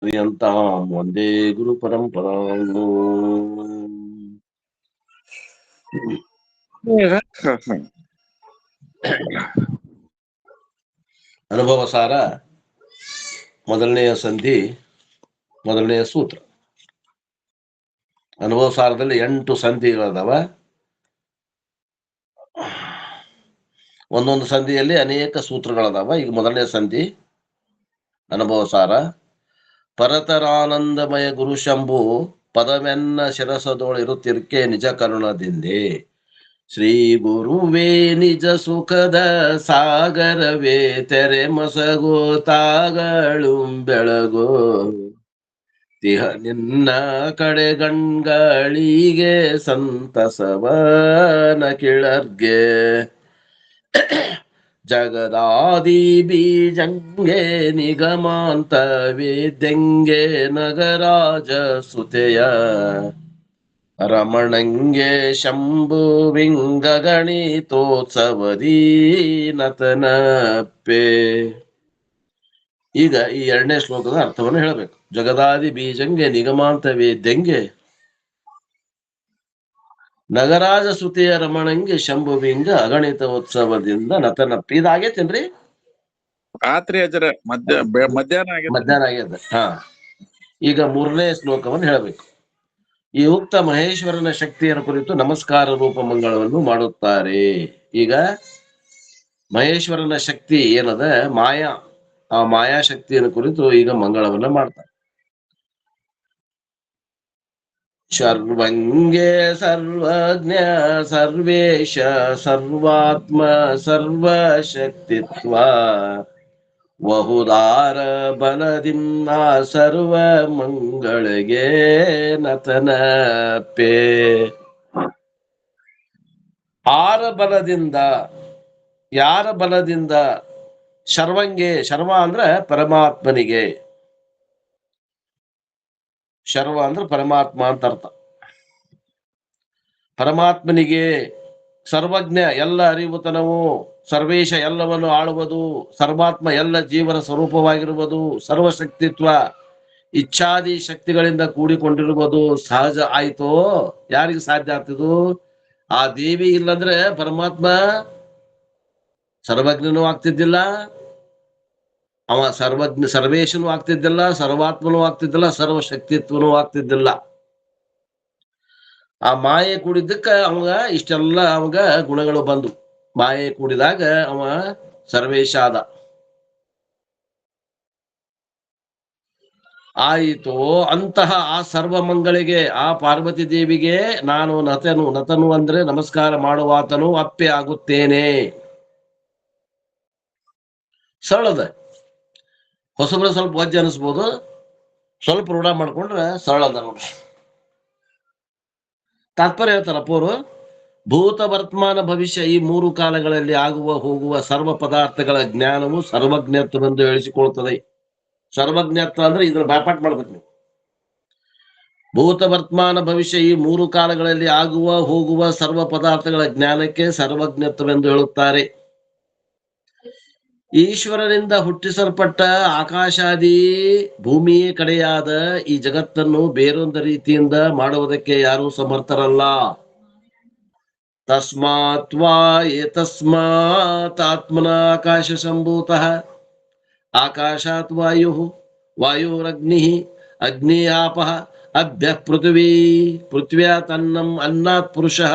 पर्यन्तां वन्दे गुरुपरम्पराम्। ಅನುಭವ ಸಾರ ಮೊದಲನೆಯ ಸಂಧಿ ಮೊದಲನೆಯ ಸೂತ್ರ. ಅನುಭವ ಸಾರದಲ್ಲಿ 8 ಸಂಧಿಗಳದಾವ. ಒಂದೊಂದು ಸಂಧಿಯಲ್ಲಿ ಅನೇಕ ಸೂತ್ರಗಳದಾವ. ಈಗ ಮೊದಲನೇ ಸಂಧಿ ಅನುಭವ ಸಾರ. ಪರತರಾನಂದಮಯ ಗುರು ಶಂಭು ಪದವೆನ್ನ ಶಿರಸದೊಳಿರುತ್ತಿರ್ಕೆ ನಿಜ ಕರುಣದಿಂದೆ. ಶ್ರೀ ಗುರುವೇ ನಿಜ ಸುಖದ ಸಾಗರವೇ ತೆರೆ ಮಸಗೋ ತಾಗಳು ಬೆಳಗೋ. ತಿಹ ನಿನ್ನ ಕಡೆಗಣ್ಗಳಿಗೆ ಸಂತಸವನ ಕಿಳರ್ಗೆ. ಜಗದಾದಿ ಬೀಜಂಗೆ ನಿಗಮಾಂತ ವೇದ್ಯಂಗೆ ನಗರಾಜ ಸುತೆಯ. ರಮಣಂಗೆ ಶಂಭುವಿಂಗಗಣಿತೋತ್ಸವದೀ ನತನಪ್ಪೆ. ಈಗ ಈ 2ನೇ ಶ್ಲೋಕದ ಅರ್ಥವನ್ನು ಹೇಳಬೇಕು. ಜಗದಾದಿ ಬೀಜಂಗೆ ನಿಗಮಾಂತ ವೇದ್ಯಂಗೆ ನಗರಾಜ ಸುತೆಯ ರಮಣಂಗೆ ಶಂಭುವಿಂಗ ಅಗಣಿತ ಉತ್ಸವದಿಂದ ನತನಪ್ಪಿ. ಇದಾಗೇತೇನ್ರಿ? ರಾತ್ರಿ ಅಜರ ಮಧ್ಯಾಹ್ನ ಆಗ್ಯದ. ಹಾ, ಈಗ 3ನೇ ಶ್ಲೋಕವನ್ನು ಹೇಳಬೇಕು. ಈ ಉಕ್ತ ಮಹೇಶ್ವರನ ಶಕ್ತಿಯನ್ನು ಕುರಿತು ನಮಸ್ಕಾರ ರೂಪ ಮಂಗಳವನ್ನು ಮಾಡುತ್ತಾರೆ. ಈಗ ಮಹೇಶ್ವರನ ಶಕ್ತಿ ಏನದ ಮಾಯಾ, ಆ ಮಾಯಾ ಶಕ್ತಿಯನ್ನು ಕುರಿತು ಈಗ ಮಂಗಳವನ್ನ ಮಾಡ್ತಾರೆ. ಸರ್ವಂಗೆ ಸರ್ವಜ್ಞ ಸರ್ವೇಶ ಸರ್ವಾತ್ಮ ಸರ್ವಶಕ್ತಿತ್ವ ಬಹುದಾರ ಬಲದಿಂದ ಸರ್ವ ಮಂಗಳಿಗೆ ನತನಪೆ. ಆರ ಬಲದಿಂದ, ಯಾರ ಬಲದಿಂದ? ಶರ್ವಂಗೆ, ಶರ್ವ ಅಂದ್ರ ಪರಮಾತ್ಮನಿಗೆ, ಶರ್ವ ಅಂದ್ರ ಪರಮಾತ್ಮ ಅಂತ ಅರ್ಥ. ಪರಮಾತ್ಮನಿಗೆ ಸರ್ವಜ್ಞ, ಎಲ್ಲ ಅರಿವುತನವು, ಸರ್ವೇಶ ಎಲ್ಲವನ್ನು ಆಳುವುದು, ಸರ್ವಾತ್ಮ ಎಲ್ಲ ಜೀವನ ಸ್ವರೂಪವಾಗಿರುವುದು, ಸರ್ವಶಕ್ತಿತ್ವ ಇಚ್ಛಾದಿ ಶಕ್ತಿಗಳಿಂದ ಕೂಡಿಕೊಂಡಿರುವುದು ಸಹಜ ಆಯ್ತೋ. ಯಾರಿಗೆ ಸಾಧ್ಯ ಆಗ್ತಿದು? ಆ ದೇವಿ ಇಲ್ಲಂದ್ರೆ ಪರಮಾತ್ಮ ಸರ್ವಜ್ಞನೂ ಆಗ್ತಿದ್ದಿಲ್ಲ, ಅವ ಸರ್ವಜ್ಞ ಸರ್ವೇಶನೂ ಆಗ್ತಿದ್ದಿಲ್ಲ, ಸರ್ವಾತ್ಮನೂ ಆಗ್ತಿದ್ದಿಲ್ಲ, ಸರ್ವಶಕ್ತಿತ್ವನೂ ಆಗ್ತಿದ್ದಿಲ್ಲ. ಆ ಮಾಯೆ ಕೂಡಿದ್ದಕ್ಕ ಅವಾಗ ಇಷ್ಟೆಲ್ಲ ಅವಾಗ ಗುಣಗಳು ಬಂದು, ಮಾಯೆ ಕೂಡಿದಾಗ ಅವ ಸರ್ವೇಶ ಆದ. ಆಯಿತು. ಅಂತಹ ಆ ಸರ್ವ ಮಂಗಳಿಗೆ, ಆ ಪಾರ್ವತಿ ದೇವಿಗೆ ನಾನು ನತನು ಅಂದ್ರೆ ನಮಸ್ಕಾರ ಮಾಡುವಾತನು ಅಪ್ಪೆ ಆಗುತ್ತೇನೆ. ಸರಳದ, ಹೊಸಬ್ರ ಸ್ವಲ್ಪ ವಜ್ಜೆ ಅನಿಸ್ಬೋದು, ಸ್ವಲ್ಪ ರೂಢ ಮಾಡ್ಕೊಂಡ್ರೆ ಸರಳದ ನೋಡ್ರಿ. ತಾತ್ಪರ್ಯ ಹೇಳ್ತಾರ ಅಪ್ಪೋರು. ಭೂತ ವರ್ತಮಾನ ಭವಿಷ್ಯ ಈ 3 ಕಾಲಗಳಲ್ಲಿ ಆಗುವ ಹೋಗುವ ಸರ್ವ ಪದಾರ್ಥಗಳ ಜ್ಞಾನವು ಸರ್ವಜ್ಞತ್ವವೆಂದು ಹೇಳಿಸಿಕೊಳ್ತದೆ. ಸರ್ವಜ್ಞತ್ವ ಅಂದ್ರೆ ಇದ್ರ ಬ್ಯಾಪಾಟ್ ಮಾಡ್ಬೇಕು ನೀವು. ಭೂತ ವರ್ತಮಾನ ಭವಿಷ್ಯ ಈ 3 ಕಾಲಗಳಲ್ಲಿ ಆಗುವ ಹೋಗುವ ಸರ್ವ ಪದಾರ್ಥಗಳ ಜ್ಞಾನಕ್ಕೆ ಸರ್ವಜ್ಞತ್ವವೆಂದು ಹೇಳುತ್ತಾರೆ. ಈಶ್ವರನಿಂದ ಹುಟ್ಟಿಸಲ್ಪಟ್ಟ ಆಕಾಶಾದಿ ಭೂಮಿಯೇ ಕಡೆಯಾದ ಈ ಜಗತ್ತನ್ನು ಬೇರೊಂದು ರೀತಿಯಿಂದ ಮಾಡುವುದಕ್ಕೆ ಯಾರೂ ಸಮರ್ಥರಲ್ಲ. ತಸ್ಮಾತ್ವಾ ಏತಸ್ಮಾತ್ ಆತ್ಮನ ಆಕಾಶ ಸಂಭೂತಃ. ಆಕಾಶಾತ್ ವಾಯು, ವಾಯುರಗ್ನಿ, ಅಗ್ನಿ ಆಪಃ, ಅಭ್ಯ ಪೃಥ್ವಿ, ಪೃಥ್ವ್ಯಾ ತನ್ನಂ ಅನ್ನಾತ್ ಪುರುಷಃ.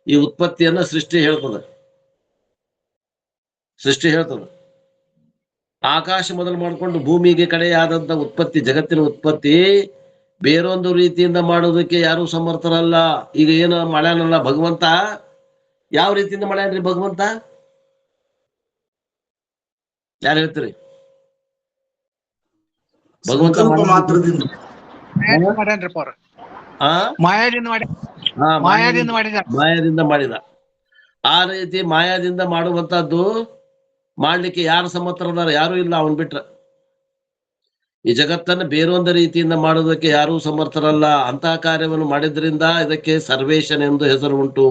ಈ ಉತ್ಪತ್ತಿಯನ್ನ ಸೃಷ್ಟಿ ಹೇಳ್ತದೆ. ಆಕಾಶ ಮೊದಲು ಮಾಡಿಕೊಂಡು ಭೂಮಿಗೆ ಕಡೆಯಾದಂತ ಉತ್ಪತ್ತಿ, ಜಗತ್ತಿನ ಉತ್ಪತ್ತಿ ಬೇರೊಂದು ರೀತಿಯಿಂದ ಮಾಡೋದಕ್ಕೆ ಯಾರು ಸಮರ್ಥರಲ್ಲ. ಈಗ ಏನು ಮಾಡ್ಯಾನಲ್ಲ ಭಗವಂತ, ಯಾವ ರೀತಿಯಿಂದ ಮಾಡ್ಯಾನ್ರಿ ಭಗವಂತ? ಯಾರು ಹೇಳ್ತೀರಿ? ಭಗವಂತ ಮಾಯಾದಿಂದ ಮಾಡಿದ. ಆ ರೀತಿ ಮಾಯಾದಿಂದ ಮಾಡುವಂತದ್ದು ಮಾಡ್ಲಿಕ್ಕೆ ಯಾರು ಸಮರ್ಥರದಾರ? ಯಾರು ಇಲ್ಲ, ಅವನ್ ಬಿಟ್ರ. ಈ ಜಗತ್ತನ್ನು ಬೇರೊಂದು ರೀತಿಯಿಂದ ಮಾಡೋದಕ್ಕೆ ಯಾರೂ ಸಮರ್ಥರಲ್ಲ. ಅಂತಹ ಕಾರ್ಯವನ್ನು ಮಾಡಿದ್ರಿಂದ ಇದಕ್ಕೆ ಸರ್ವೇಶನ್ ಎಂದು ಹೆಸರು ಉಂಟು.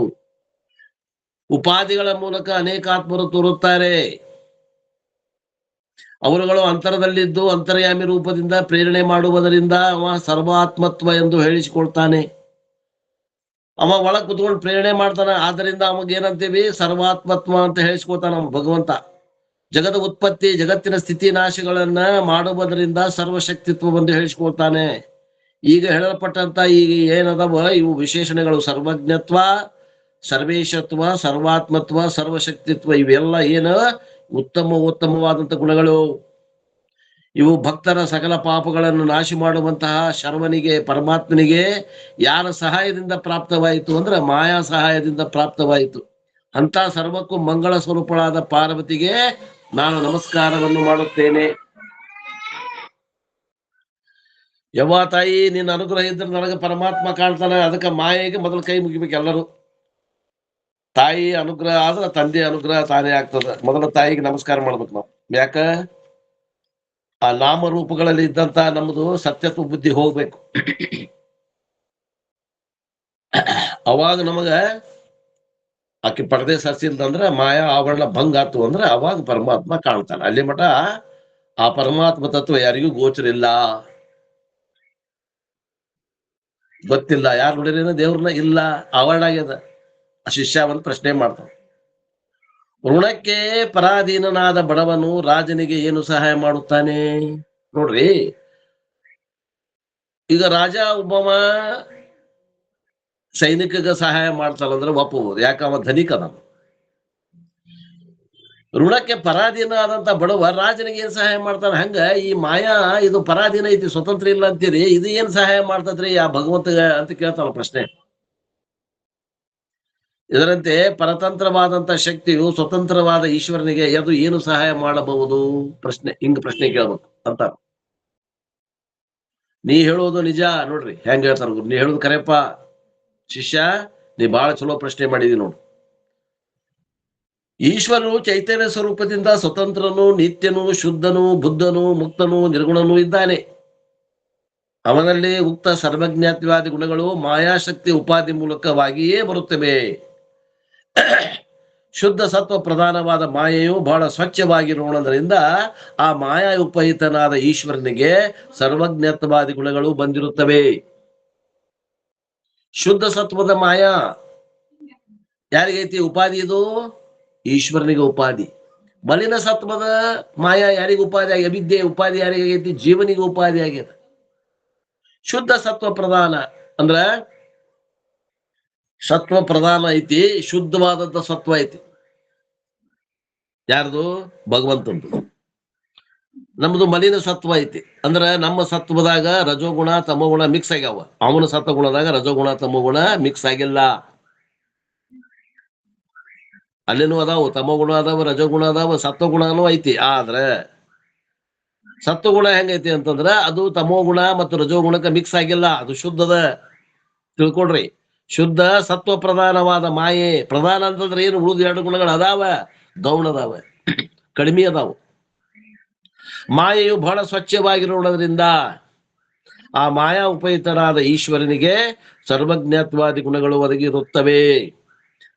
ಉಪಾಧಿಗಳ ಮೂಲಕ ಅನೇಕ ಆತ್ಮರು ತೋರುತ್ತಾರೆ. ಅವರುಗಳು ಅಂತರದಲ್ಲಿದ್ದು ಅಂತರ್ಯಾಮಿ ರೂಪದಿಂದ ಪ್ರೇರಣೆ ಮಾಡುವುದರಿಂದ ಅವ ಸರ್ವಾತ್ಮತ್ವ ಎಂದು ಹೇಳಿಸಿಕೊಳ್ತಾನೆ. ಅವ ಒಳಗ್ ಕುತ್ಕೊಂಡು ಪ್ರೇರಣೆ ಮಾಡ್ತಾನ, ಆದ್ದರಿಂದ ಅವಾಗ ಏನಂತೀವಿ? ಸರ್ವಾತ್ಮತ್ವ ಅಂತ ಹೇಳಿಸ್ಕೊಳ್ತಾನ ಅವ ಭಗವಂತ. ಜಗದ ಉತ್ಪತ್ತಿ, ಜಗತ್ತಿನ ಸ್ಥಿತಿ ನಾಶಗಳನ್ನ ಮಾಡುವುದರಿಂದ ಸರ್ವಶಕ್ತಿತ್ವವೆಂದು ಹೇಳಿಸ್ಕೊಳ್ತಾನೆ. ಈಗ ಹೇಳಲ್ಪಟ್ಟಂತ ಈಗ ಏನದವ ಇವು ವಿಶೇಷಣಗಳು: ಸರ್ವಜ್ಞತ್ವ, ಸರ್ವೇಶತ್ವ, ಸರ್ವಾತ್ಮತ್ವ, ಸರ್ವಶಕ್ತಿತ್ವ. ಇವೆಲ್ಲ ಏನು ಉತ್ತಮವಾದಂತ ಗುಣಗಳು. ಇವು ಭಕ್ತರ ಸಕಲ ಪಾಪಗಳನ್ನು ನಾಶ ಮಾಡುವಂತಹ ಶರ್ವನಿಗೆ, ಪರಮಾತ್ಮನಿಗೆ ಯಾರ ಸಹಾಯದಿಂದ ಪ್ರಾಪ್ತವಾಯಿತು ಅಂದ್ರೆ ಮಾಯಾ ಸಹಾಯದಿಂದ ಪ್ರಾಪ್ತವಾಯಿತು. ಅಂತ ಸರ್ವಕ್ಕೂ ಮಂಗಳ ಸ್ವರೂಪಳಾದ ಪಾರ್ವತಿಗೆ ನಾನು ನಮಸ್ಕಾರವನ್ನು ಮಾಡುತ್ತೇನೆ. ಯವ್ವ ತಾಯಿ, ನಿನ್ನ ಅನುಗ್ರಹ ಇದ್ರೆ ನನಗೆ ಪರಮಾತ್ಮ ಕಾಣ್ತಾನೆ. ಅದಕ್ಕೆ ಮಾಯೆಗೆ ಮೊದಲು ಕೈ ಮುಗಿಬೇಕು ಎಲ್ಲರೂ. ತಾಯಿ ಅನುಗ್ರಹ ಆದ್ರೆ ತಂದೆ ಅನುಗ್ರಹ ತಾನೇ ಆಗ್ತದ. ಮೊದಲ ತಾಯಿಗೆ ನಮಸ್ಕಾರ ಮಾಡ್ಬೇಕು ನಾವು. ಯಾಕ? ಆ ನಾಮರೂಪಗಳಲ್ಲಿ ಇದ್ದಂತ ನಮ್ದು ಸತ್ಯತ್ವ ಬುದ್ಧಿ ಹೋಗ್ಬೇಕು. ಅವಾಗ ನಮಗ ಆಕೆ ಪರದೆ ಸರಿಸಿಲ್ದಂದ್ರ ಮಾಯಾ ಆವರಣ ಭಂಗ ಆತು ಅಂದ್ರೆ ಅವಾಗ ಪರಮಾತ್ಮ ಕಾಣ್ತಾನೆ. ಅಲ್ಲಿ ಮಠ ಆ ಪರಮಾತ್ಮ ತತ್ವ ಯಾರಿಗೂ ಗೋಚರ ಇಲ್ಲ, ಗೊತ್ತಿಲ್ಲ. ಯಾರು ನೋಡಿರೇನ ದೇವ್ರನ್ನ? ಇಲ್ಲ, ಆವರಣ ಆಗ್ಯದ. ಆ ಶಿಷ್ಯ ಒಂದು ಪ್ರಶ್ನೆ ಮಾಡ್ತಾನೆ, ಋಣಕ್ಕೆ ಪರಾಧೀನನಾದ ಬಡವನು ರಾಜನಿಗೆ ಏನು ಸಹಾಯ ಮಾಡುತ್ತಾನೆ? ನೋಡ್ರಿ, ಈಗ ರಾಜ ಒಬ್ಬವ ಸೈನಿಕಗ ಸಹಾಯ ಮಾಡ್ತಾನಂದ್ರೆ ಒಪ್ಪಬಹುದು, ಯಾಕ ಅವ ಧನಿಕನ. ಋಣಕ್ಕೆ ಪರಾಧೀನ ಆದಂತ ಬಡವ ರಾಜನಿಗೆ ಏನ್ ಸಹಾಯ ಮಾಡ್ತಾನ? ಹಂಗ ಈ ಮಾಯಾ ಇದು ಪರಾಧೀನ ಐತಿ, ಸ್ವತಂತ್ರ ಇಲ್ಲ ಅಂತೀರಿ, ಇದು ಏನ್ ಸಹಾಯ ಮಾಡ್ತದ್ರಿ ಆ ಭಗವಂತಗ ಅಂತ ಕೇಳ್ತಾನ ಪ್ರಶ್ನೆ. ಇದರಂತೆ ಪರತಂತ್ರವಾದಂತ ಶಕ್ತಿಯು ಸ್ವತಂತ್ರವಾದ ಈಶ್ವರನಿಗೆ ಅದು ಏನು ಸಹಾಯ ಮಾಡಬಹುದು? ಪ್ರಶ್ನೆ ಪ್ರಶ್ನೆ ಕೇಳ್ಬೇಕು ಅಂತ. ನೀ ಹೇಳೋದು ನಿಜ. ನೋಡ್ರಿ ಹೆಂಗ್ ಹೇಳ್ತಾರ, ನೀ ಹೇಳೋದು ಕರೆಪ್ಪ ಶಿಷ್ಯ, ನೀ ಬಹಳ ಚಲೋ ಪ್ರಶ್ನೆ ಮಾಡಿದಿ ನೋಡು. ಈಶ್ವರನು ಚೈತನ್ಯ ಸ್ವರೂಪದಿಂದ ಸ್ವತಂತ್ರನು, ನಿತ್ಯನು, ಶುದ್ಧನು, ಬುದ್ಧನು, ಮುಕ್ತನು, ನಿರ್ಗುಣನೂ ಇದ್ದಾನೆ. ಅವನಲ್ಲಿ ಉಕ್ತ ಸರ್ವಜ್ಞಾತ್ವಾದಿ ಗುಣಗಳು ಮಾಯಾಶಕ್ತಿ ಉಪಾಧಿ ಮೂಲಕವಾಗಿಯೇ ಬರುತ್ತವೆ. ಶುದ್ಧ ಸತ್ವ ಪ್ರಧಾನವಾದ ಮಾಯೆಯು ಬಹಳ ಸ್ವಚ್ಛವಾಗಿರೋಣದ್ರಿಂದ ಆ ಮಾಯಾ ಉಪಹಿತನಾದ ಈಶ್ವರನಿಗೆ ಸರ್ವಜ್ಞತ್ವಾದಿ ಗುಣಗಳು ಬಂದಿರುತ್ತವೆ. ಶುದ್ಧ ಸತ್ವದ ಮಾಯಾ ಯಾರಿಗೈತಿ ಉಪಾಧಿ? ಇದು ಈಶ್ವರನಿಗೆ ಉಪಾಧಿ. ಮಲಿನ ಸತ್ವದ ಮಾಯಾ ಯಾರಿಗೆ ಉಪಾಧಿ ಆಗಿ? ಅವಿದ್ಯೆ ಉಪಾಧಿ ಯಾರಿಗೈತಿ? ಜೀವನಿಗೆ ಉಪಾಧಿ ಆಗ್ಯದ. ಶುದ್ಧ ಸತ್ವ ಪ್ರಧಾನ ಅಂದ್ರ ಸತ್ವ ಪ್ರಧಾನ ಐತಿ, ಶುದ್ಧವಾದಂತ ಸತ್ವ ಐತಿ. ಯಾರ್ದು? ಭಗವಂತಂದು. ನಮ್ದು ಮಲಿನ ಸತ್ವ ಐತಿ. ಅಂದ್ರ ನಮ್ಮ ಸತ್ವದಾಗ ರಜೋಗುಣ ತಮೋಗುಣ ಮಿಕ್ಸ್ ಆಗ್ಯಾವ. ಅವನ ಸತ್ವಗುಣದಾಗ ರಜೋಗುಣ ತಮೋಗುಣ ಮಿಕ್ಸ್ ಆಗಿಲ್ಲ. ಅಲ್ಲಿನೂ ಅದಾವು, ತಮೋಗುಣ ಅದಾವ, ರಜೋಗುಣ ಅದಾವ, ಸತ್ವಗುಣನೂ ಐತಿ. ಆದ್ರೆ ಸತ್ವಗುಣ ಹೆಂಗೈತಿ ಅಂತಂದ್ರ ಅದು ತಮೋಗುಣ ಮತ್ತು ರಜೋಗುಣಕ್ಕೆ ಮಿಕ್ಸ್ ಆಗಿಲ್ಲ, ಅದು ಶುದ್ಧದ. ತಿಳ್ಕೊಡ್ರಿ, ಶುದ್ಧ ಸತ್ವ ಪ್ರಧಾನವಾದ ಮಾಯೆ. ಪ್ರಧಾನ ಅಂತಂದ್ರೆ ಏನು? ಉಳಿದ ಎರಡು ಗುಣಗಳು ಅದಾವ, ಗೌಣ ಅದಾವ, ಕಡಿಮೆ ಅದಾವ. ಮಾಯೆಯು ಬಹಳ ಸ್ವಚ್ಛವಾಗಿರೋದ್ರಿಂದ ಆ ಮಾಯಾ ಉಪಯುಕ್ತನಾದ ಈಶ್ವರನಿಗೆ ಸರ್ವಜ್ಞತ್ವಾದಿ ಗುಣಗಳು ಒದಗಿರುತ್ತವೆ.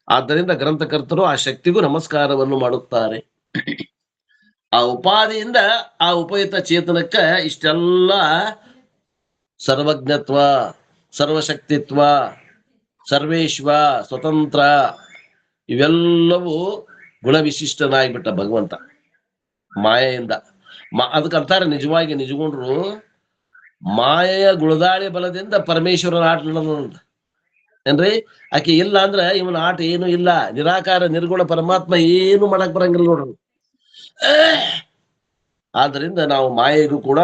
ಆದ್ದರಿಂದ ಗ್ರಂಥಕರ್ತರು ಆ ಶಕ್ತಿಗೂ ನಮಸ್ಕಾರವನ್ನು ಮಾಡುತ್ತಾರೆ. ಆ ಉಪಾಧಿಯಿಂದ ಆ ಉಪಯುಕ್ತ ಚೇತನಕ್ಕ ಇಷ್ಟೆಲ್ಲ ಸರ್ವಜ್ಞತ್ವ, ಸರ್ವಶಕ್ತಿತ್ವ, ಸರ್ವೇಶ್ವ, ಸ್ವತಂತ್ರ ಇವೆಲ್ಲವೂ ಗುಣವಿಶಿಷ್ಟನಾಗಿಬಿಟ್ಟ ಭಗವಂತ ಮಾಯೆಯಿಂದ. ಅದಕ್ಕಂತಾರೆ ನಿಜವಾಗಿ ನಿಜಗೊಂಡ್ರು ಮಾಯೆಯ ಗುಳದಾಳಿ ಬಲದಿಂದ ಪರಮೇಶ್ವರನ ಆಟ ನಡೆದಂತ ಏನ್ರಿ? ಆಕೆ ಇಲ್ಲ ಅಂದ್ರ ಇವನ ಆಟ ಏನು ಇಲ್ಲ. ನಿರಾಕಾರ ನಿರ್ಗುಣ ಪರಮಾತ್ಮ ಏನು ಮಾಡಕ್ ಬರಂಗಿಲ್ಲ ನೋಡ್ರಿ. ಆದ್ರಿಂದ ನಾವು ಮಾಯೆಗೂ ಕೂಡ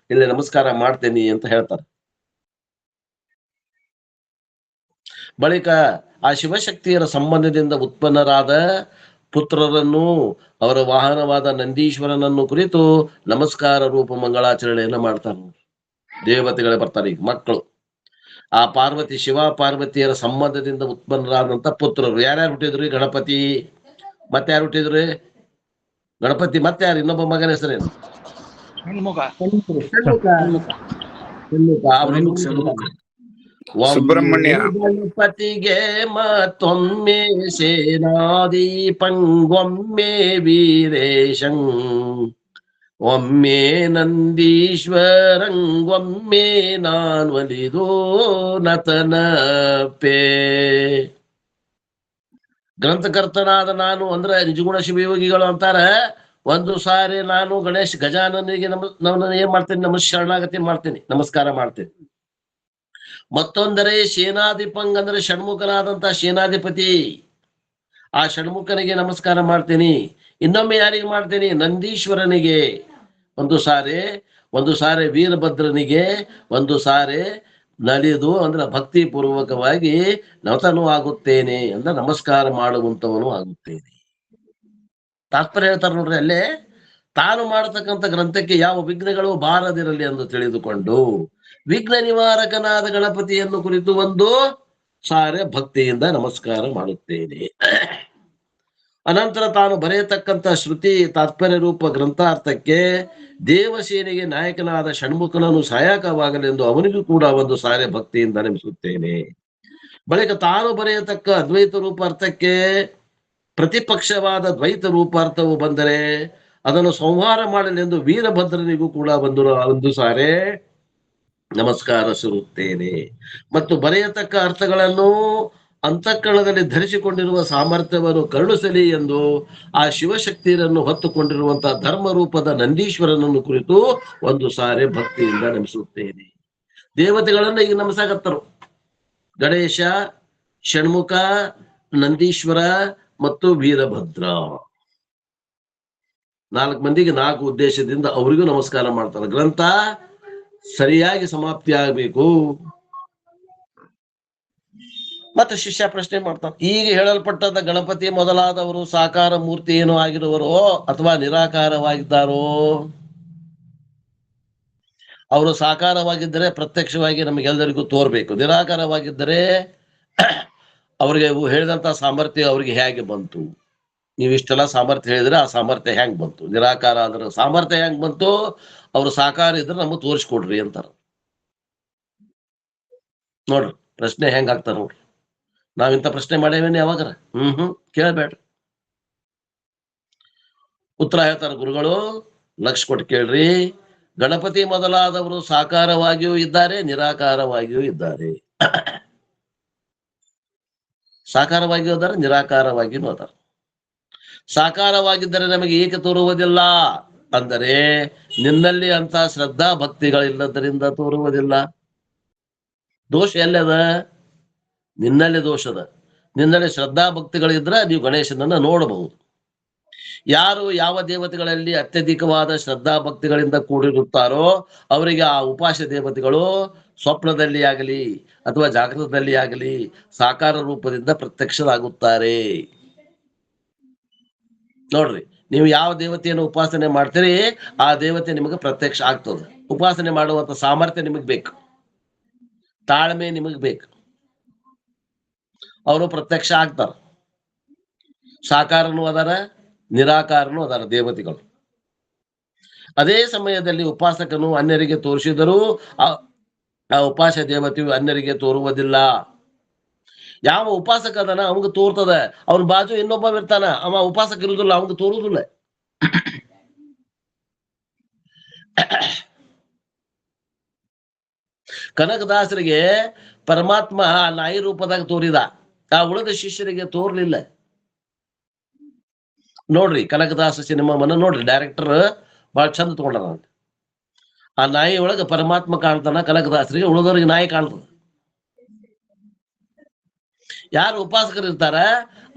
ಇಲ್ಲಿ ನಮಸ್ಕಾರ ಮಾಡ್ತೇನಿ ಅಂತ ಹೇಳ್ತಾರೆ. ಬಳಿಕ ಆ ಶಿವಶಕ್ತಿಯರ ಸಂಬಂಧದಿಂದ ಉತ್ಪನ್ನರಾದ ಪುತ್ರರನ್ನು, ಅವರ ವಾಹನವಾದ ನಂದೀಶ್ವರನನ್ನು ಕುರಿತು ನಮಸ್ಕಾರ ರೂಪ ಮಂಗಳಾಚರಣೆಯನ್ನ ಮಾಡ್ತಾರೆ. ದೇವತೆಗಳೇ ಬರ್ತಾರೆ, ಈಗ ಮಕ್ಕಳು. ಆ ಪಾರ್ವತಿ, ಶಿವ ಪಾರ್ವತಿಯರ ಸಂಬಂಧದಿಂದ ಉತ್ಪನ್ನರಾದಂತ ಪುತ್ರರು ಯಾರ್ಯಾರು ಹುಟ್ಟಿದ್ರು? ಗಣಪತಿ. ಮತ್ತೆ ಯಾರು ಹುಟ್ಟಿದ್ರು? ಗಣಪತಿ. ಮತ್ತೆ ಯಾರು? ಇನ್ನೊಬ್ಬ ಮಗನ ಹೆಸರೇನು? ಸುಬ್ರಹ್ಮಣ್ಯ. ಗಣಪತಿಗೆ ಮತ್ತೊಮ್ಮೆ ಸೇನಾದಿ ಪಂಗೊಮ್ಮೆ ವೀರೇಶಂ, ಒಮ್ಮೆ ನಂದೀಶ್ವರಂಗೊಮ್ಮೆ ನಾನ್ವಲಿದೋ ನತನಪೇ. ಗ್ರಂಥಕರ್ತನಾದ ನಾನು ಅಂದ್ರೆ ನಿಜಗುಣ ಶಿವಯೋಗಿಗಳು ಅಂತಾರ, ಒಂದು ಸಾರಿ ನಾನು ಗಣೇಶ್ ಗಜಾನನಿಗೆ ಏನ್ ಮಾಡ್ತೇನೆ, ಶರಣಾಗತಿ ಮಾಡ್ತೇನೆ, ನಮಸ್ಕಾರ ಮಾಡ್ತೇನೆ. ಮತ್ತೊಂದರೆ ಸೇನಾಧಿಪಂಗ್ ಅಂದ್ರೆ ಷಣ್ಮುಖನಾದಂತ ಸೇನಾಧಿಪತಿ, ಆ ಷಣ್ಮುಖನಿಗೆ ನಮಸ್ಕಾರ ಮಾಡ್ತೀನಿ. ಇನ್ನೊಮ್ಮೆ ಯಾರಿಗೆ ಮಾಡ್ತೀನಿ, ನಂದೀಶ್ವರನಿಗೆ. ಒಂದು ಸಾರಿ ವೀರಭದ್ರನಿಗೆ, ಒಂದು ಸಾರಿ ನಲಿದು ಅಂದ್ರೆ ಭಕ್ತಿ ಪೂರ್ವಕವಾಗಿ ನತನು ಆಗುತ್ತೇನೆ ಅಂದ್ರೆ ನಮಸ್ಕಾರ ಮಾಡುವಂತವನು ಆಗುತ್ತೇನೆ. ತಾತ್ಪರ್ಯ ಹೇಳ್ತಾರೆ ನೋಡ್ರಿ, ಅಲ್ಲೇ ತಾನು ಮಾಡತಕ್ಕಂಥ ಗ್ರಂಥಕ್ಕೆ ಯಾವ ವಿಘ್ನಗಳು ಬಾರದಿರಲಿ ಎಂದು ತಿಳಿದುಕೊಂಡು ವಿಘ್ನ ನಿವಾರಕನಾದ ಗಣಪತಿಯನ್ನು ಕುರಿತು ಒಂದು ಸಾರೆ ಭಕ್ತಿಯಿಂದ ನಮಸ್ಕಾರ ಮಾಡುತ್ತೇನೆ. ಅನಂತರ ತಾನು ಬರೆಯತಕ್ಕಂಥ ಶ್ರುತಿ ತಾತ್ಪರ್ಯ ರೂಪ ಗ್ರಂಥಾರ್ಥಕ್ಕೆ ದೇವಸೇನೆಗೆ ನಾಯಕನಾದ ಷಣ್ಮುಖನನ್ನು ಸಹಾಯಕವಾಗಲೆಂದು ಅವನಿಗೂ ಕೂಡ ಒಂದು ಸಾರೆ ಭಕ್ತಿಯಿಂದ ನೆನೆಸುತ್ತೇನೆ. ಬಳಿಕ ತಾನು ಬರೆಯತಕ್ಕ ಅದ್ವೈತ ರೂಪ ಅರ್ಥಕ್ಕೆ ಪ್ರತಿಪಕ್ಷವಾದ ದ್ವೈತ ರೂಪಾರ್ಥವು ಬಂದರೆ ಅದನ್ನು ಸಂಹಾರ ಮಾಡಲೆಂದು ವೀರಭದ್ರನಿಗೂ ಕೂಡ ಒಂದು ಸಾರೆ ನಮಸ್ಕಾರ ಸುರುತ್ತೇನೆ. ಮತ್ತು ಬರೆಯತಕ್ಕ ಅರ್ಥಗಳನ್ನು ಅಂತಃಕರಣದಲ್ಲಿ ಧರಿಸಿಕೊಂಡಿರುವ ಸಾಮರ್ಥ್ಯವನ್ನು ಕರುಣಿಸಲಿ ಎಂದು ಆ ಶಿವಶಕ್ತಿಯರನ್ನು ಹೊತ್ತುಕೊಂಡಿರುವಂತಹ ಧರ್ಮ ರೂಪದ ನಂದೀಶ್ವರನನ್ನು ಕುರಿತು ಒಂದು ಸಾರೆ ಭಕ್ತಿಯಿಂದ ನಮಿಸುತ್ತೇನೆ. ದೇವತೆಗಳನ್ನ ಈಗ ನಮಸಾಕತ್ತರು, ಗಣೇಶ, ಷಣ್ಮುಖ, ನಂದೀಶ್ವರ ಮತ್ತು ವೀರಭದ್ರ. 4 ಮಂದಿಗೆ 4 ಉದ್ದೇಶದಿಂದ ಅವರಿಗೂ ನಮಸ್ಕಾರ ಮಾಡ್ತಾರೆ. ಗ್ರಂಥ ಸರಿಯಾಗಿ ಸಮಾಪ್ತಿ ಆಗಬೇಕು. ಮತ್ತೆ ಶಿಷ್ಯ ಪ್ರಶ್ನೆ ಮಾಡ್ತಾರೆ, ಈಗ ಹೇಳಲ್ಪಟ್ಟದ ಗಣಪತಿ ಮೊದಲಾದವರು ಸಾಕಾರ ಮೂರ್ತಿ ಏನೋ ಆಗಿರುವರೋ ಅಥವಾ ನಿರಾಕಾರವಾಗಿದ್ದಾರೋ? ಅವರು ಸಾಕಾರವಾಗಿದ್ದರೆ ಪ್ರತ್ಯಕ್ಷವಾಗಿ ನಮಗೆಲ್ಲರಿಗೂ ತೋರ್ಬೇಕು, ನಿರಾಕಾರವಾಗಿದ್ದರೆ ಅವ್ರಿಗೆ ಹೇಳಿದಂತ ಸಾಮರ್ಥ್ಯ ಅವ್ರಿಗೆ ಹೇಗೆ ಬಂತು? ನೀವು ಇಷ್ಟೆಲ್ಲ ಸಾಮರ್ಥ್ಯ ಹೇಳಿದ್ರೆ ಆ ಸಾಮರ್ಥ್ಯ ಹೆಂಗ್ ಬಂತು? ನಿರಾಕಾರ ಅಂದ್ರೆ ಸಾಮರ್ಥ್ಯ ಹೆಂಗ್ ಬಂತು? ಅವ್ರು ಸಾಕಾರ ಇದ್ರೆ ನಮಗ್ ತೋರಿಸ್ಕೊಡ್ರಿ ಅಂತಾರ. ನೋಡ್ರಿ ಪ್ರಶ್ನೆ ಹೆಂಗ್ ಆಗ್ತಾರ ನೋಡ್ರಿ. ನಾವಿಂತ ಪ್ರಶ್ನೆ ಮಾಡೇವೇನೆ ಯಾವಾಗಾರ? ಕೇಳಬೇಡ್ರಿ. ಉತ್ತರ ಹೇಳ್ತಾರ ಗುರುಗಳು, ಲಕ್ಷ ಕೊಟ್ಟು ಕೇಳ್ರಿ. ಗಣಪತಿ ಮೊದಲಾದವರು ಸಾಕಾರವಾಗಿಯೂ ಇದ್ದಾರೆ, ನಿರಾಕಾರವಾಗಿಯೂ ಇದ್ದಾರೆ. ಸಾಕಾರವಾಗಿಯೂ ಅದಾರ, ನಿರಾಕಾರವಾಗಿಯೂ ಅದಾರ. ಸಾಕಾರವಾಗಿದ್ದರೆ ನಮಗೆ ಏಕೆ ತೋರುವುದಿಲ್ಲ ಅಂದರೆ ನಿನ್ನಲ್ಲಿ ಅಂತ ಶ್ರದ್ಧಾ ಭಕ್ತಿಗಳಿಲ್ಲದರಿಂದ ತೋರುವುದಿಲ್ಲ. ದೋಷ ಎಲ್ಲದ? ನಿನ್ನಲ್ಲಿ ದೋಷದ. ನಿನ್ನಲ್ಲಿ ಶ್ರದ್ಧಾ ಭಕ್ತಿಗಳಿದ್ರೆ ನೀವು ಗಣೇಶನನ್ನ ನೋಡಬಹುದು. ಯಾರು ಯಾವ ದೇವತೆಗಳಲ್ಲಿ ಅತ್ಯಧಿಕವಾದ ಶ್ರದ್ಧಾ ಭಕ್ತಿಗಳಿಂದ ಕೂಡಿರುತ್ತಾರೋ ಅವರಿಗೆ ಆ ಉಪಾಸ ದೇವತೆಗಳು ಸ್ವಪ್ನದಲ್ಲಿ ಆಗಲಿ ಅಥವಾ ಜಾಗೃತದಲ್ಲಿ ಆಗಲಿ ಸಾಕಾರ ರೂಪದಿಂದ ಪ್ರತ್ಯಕ್ಷರಾಗುತ್ತಾರೆ. ನೋಡ್ರಿ, ನೀವು ಯಾವ ದೇವತೆಯನ್ನು ಉಪಾಸನೆ ಮಾಡ್ತೀರಿ ಆ ದೇವತೆ ನಿಮಗೆ ಪ್ರತ್ಯಕ್ಷ ಆಗ್ತದೆ. ಉಪಾಸನೆ ಮಾಡುವಂತ ಸಾಮರ್ಥ್ಯ ನಿಮಗ್ ಬೇಕು, ತಾಳ್ಮೆ ನಿಮಗ್ ಬೇಕು, ಅವರು ಪ್ರತ್ಯಕ್ಷ ಆಗ್ತಾರ. ಸಾಕಾರನು ಅದರ, ನಿರಾಕಾರನು ಅದರ ದೇವತೆಗಳು. ಅದೇ ಸಮಯದಲ್ಲಿ ಉಪಾಸಕನು ಅನ್ಯರಿಗೆ ತೋರಿಸಿದರೂ ಆ ಉಪಾಸ ದೇವತೆಯು ಅನ್ಯರಿಗೆ ತೋರುವುದಿಲ್ಲ. ಯಾವ ಉಪಾಸಕ ಅದನ ಅವಂಗ ತೋರ್ತದ, ಅವನ ಬಾಜು ಇನ್ನೊಬ್ಬ ಇರ್ತಾನ, ಅವ ಉಪಾಸಕ ಇರುವುದಿಲ್ಲ, ಅವಂಗ ತೋರುವುದಿಲ್ಲ. ಕನಕದಾಸರಿಗೆ ಪರಮಾತ್ಮ ನಾಯಿ ರೂಪದಾಗ ತೋರಿದ, ಆ ಉಳಿದ ಶಿಷ್ಯರಿಗೆ ತೋರ್ಲಿಲ್ಲ. ನೋಡ್ರಿ ಕನಕದಾಸ ಸಿನಿಮಾವನ್ನ ನೋಡ್ರಿ, ಡೈರೆಕ್ಟರ್ ಬಹಳ ಚಂದ ತಗೊಂಡಾರ. ಆ ನಾಯಿ ಒಳಗ ಪರಮಾತ್ಮ ಕಾಣ್ತಾನ, ಕನಕದಾಸರಿಗೆ ಉಳಿದವ್ರಿಗೆ ನಾಯಿ ಕಾಣ್ತದ. ಯಾರು ಉಪಾಸಕರು ಇರ್ತಾರ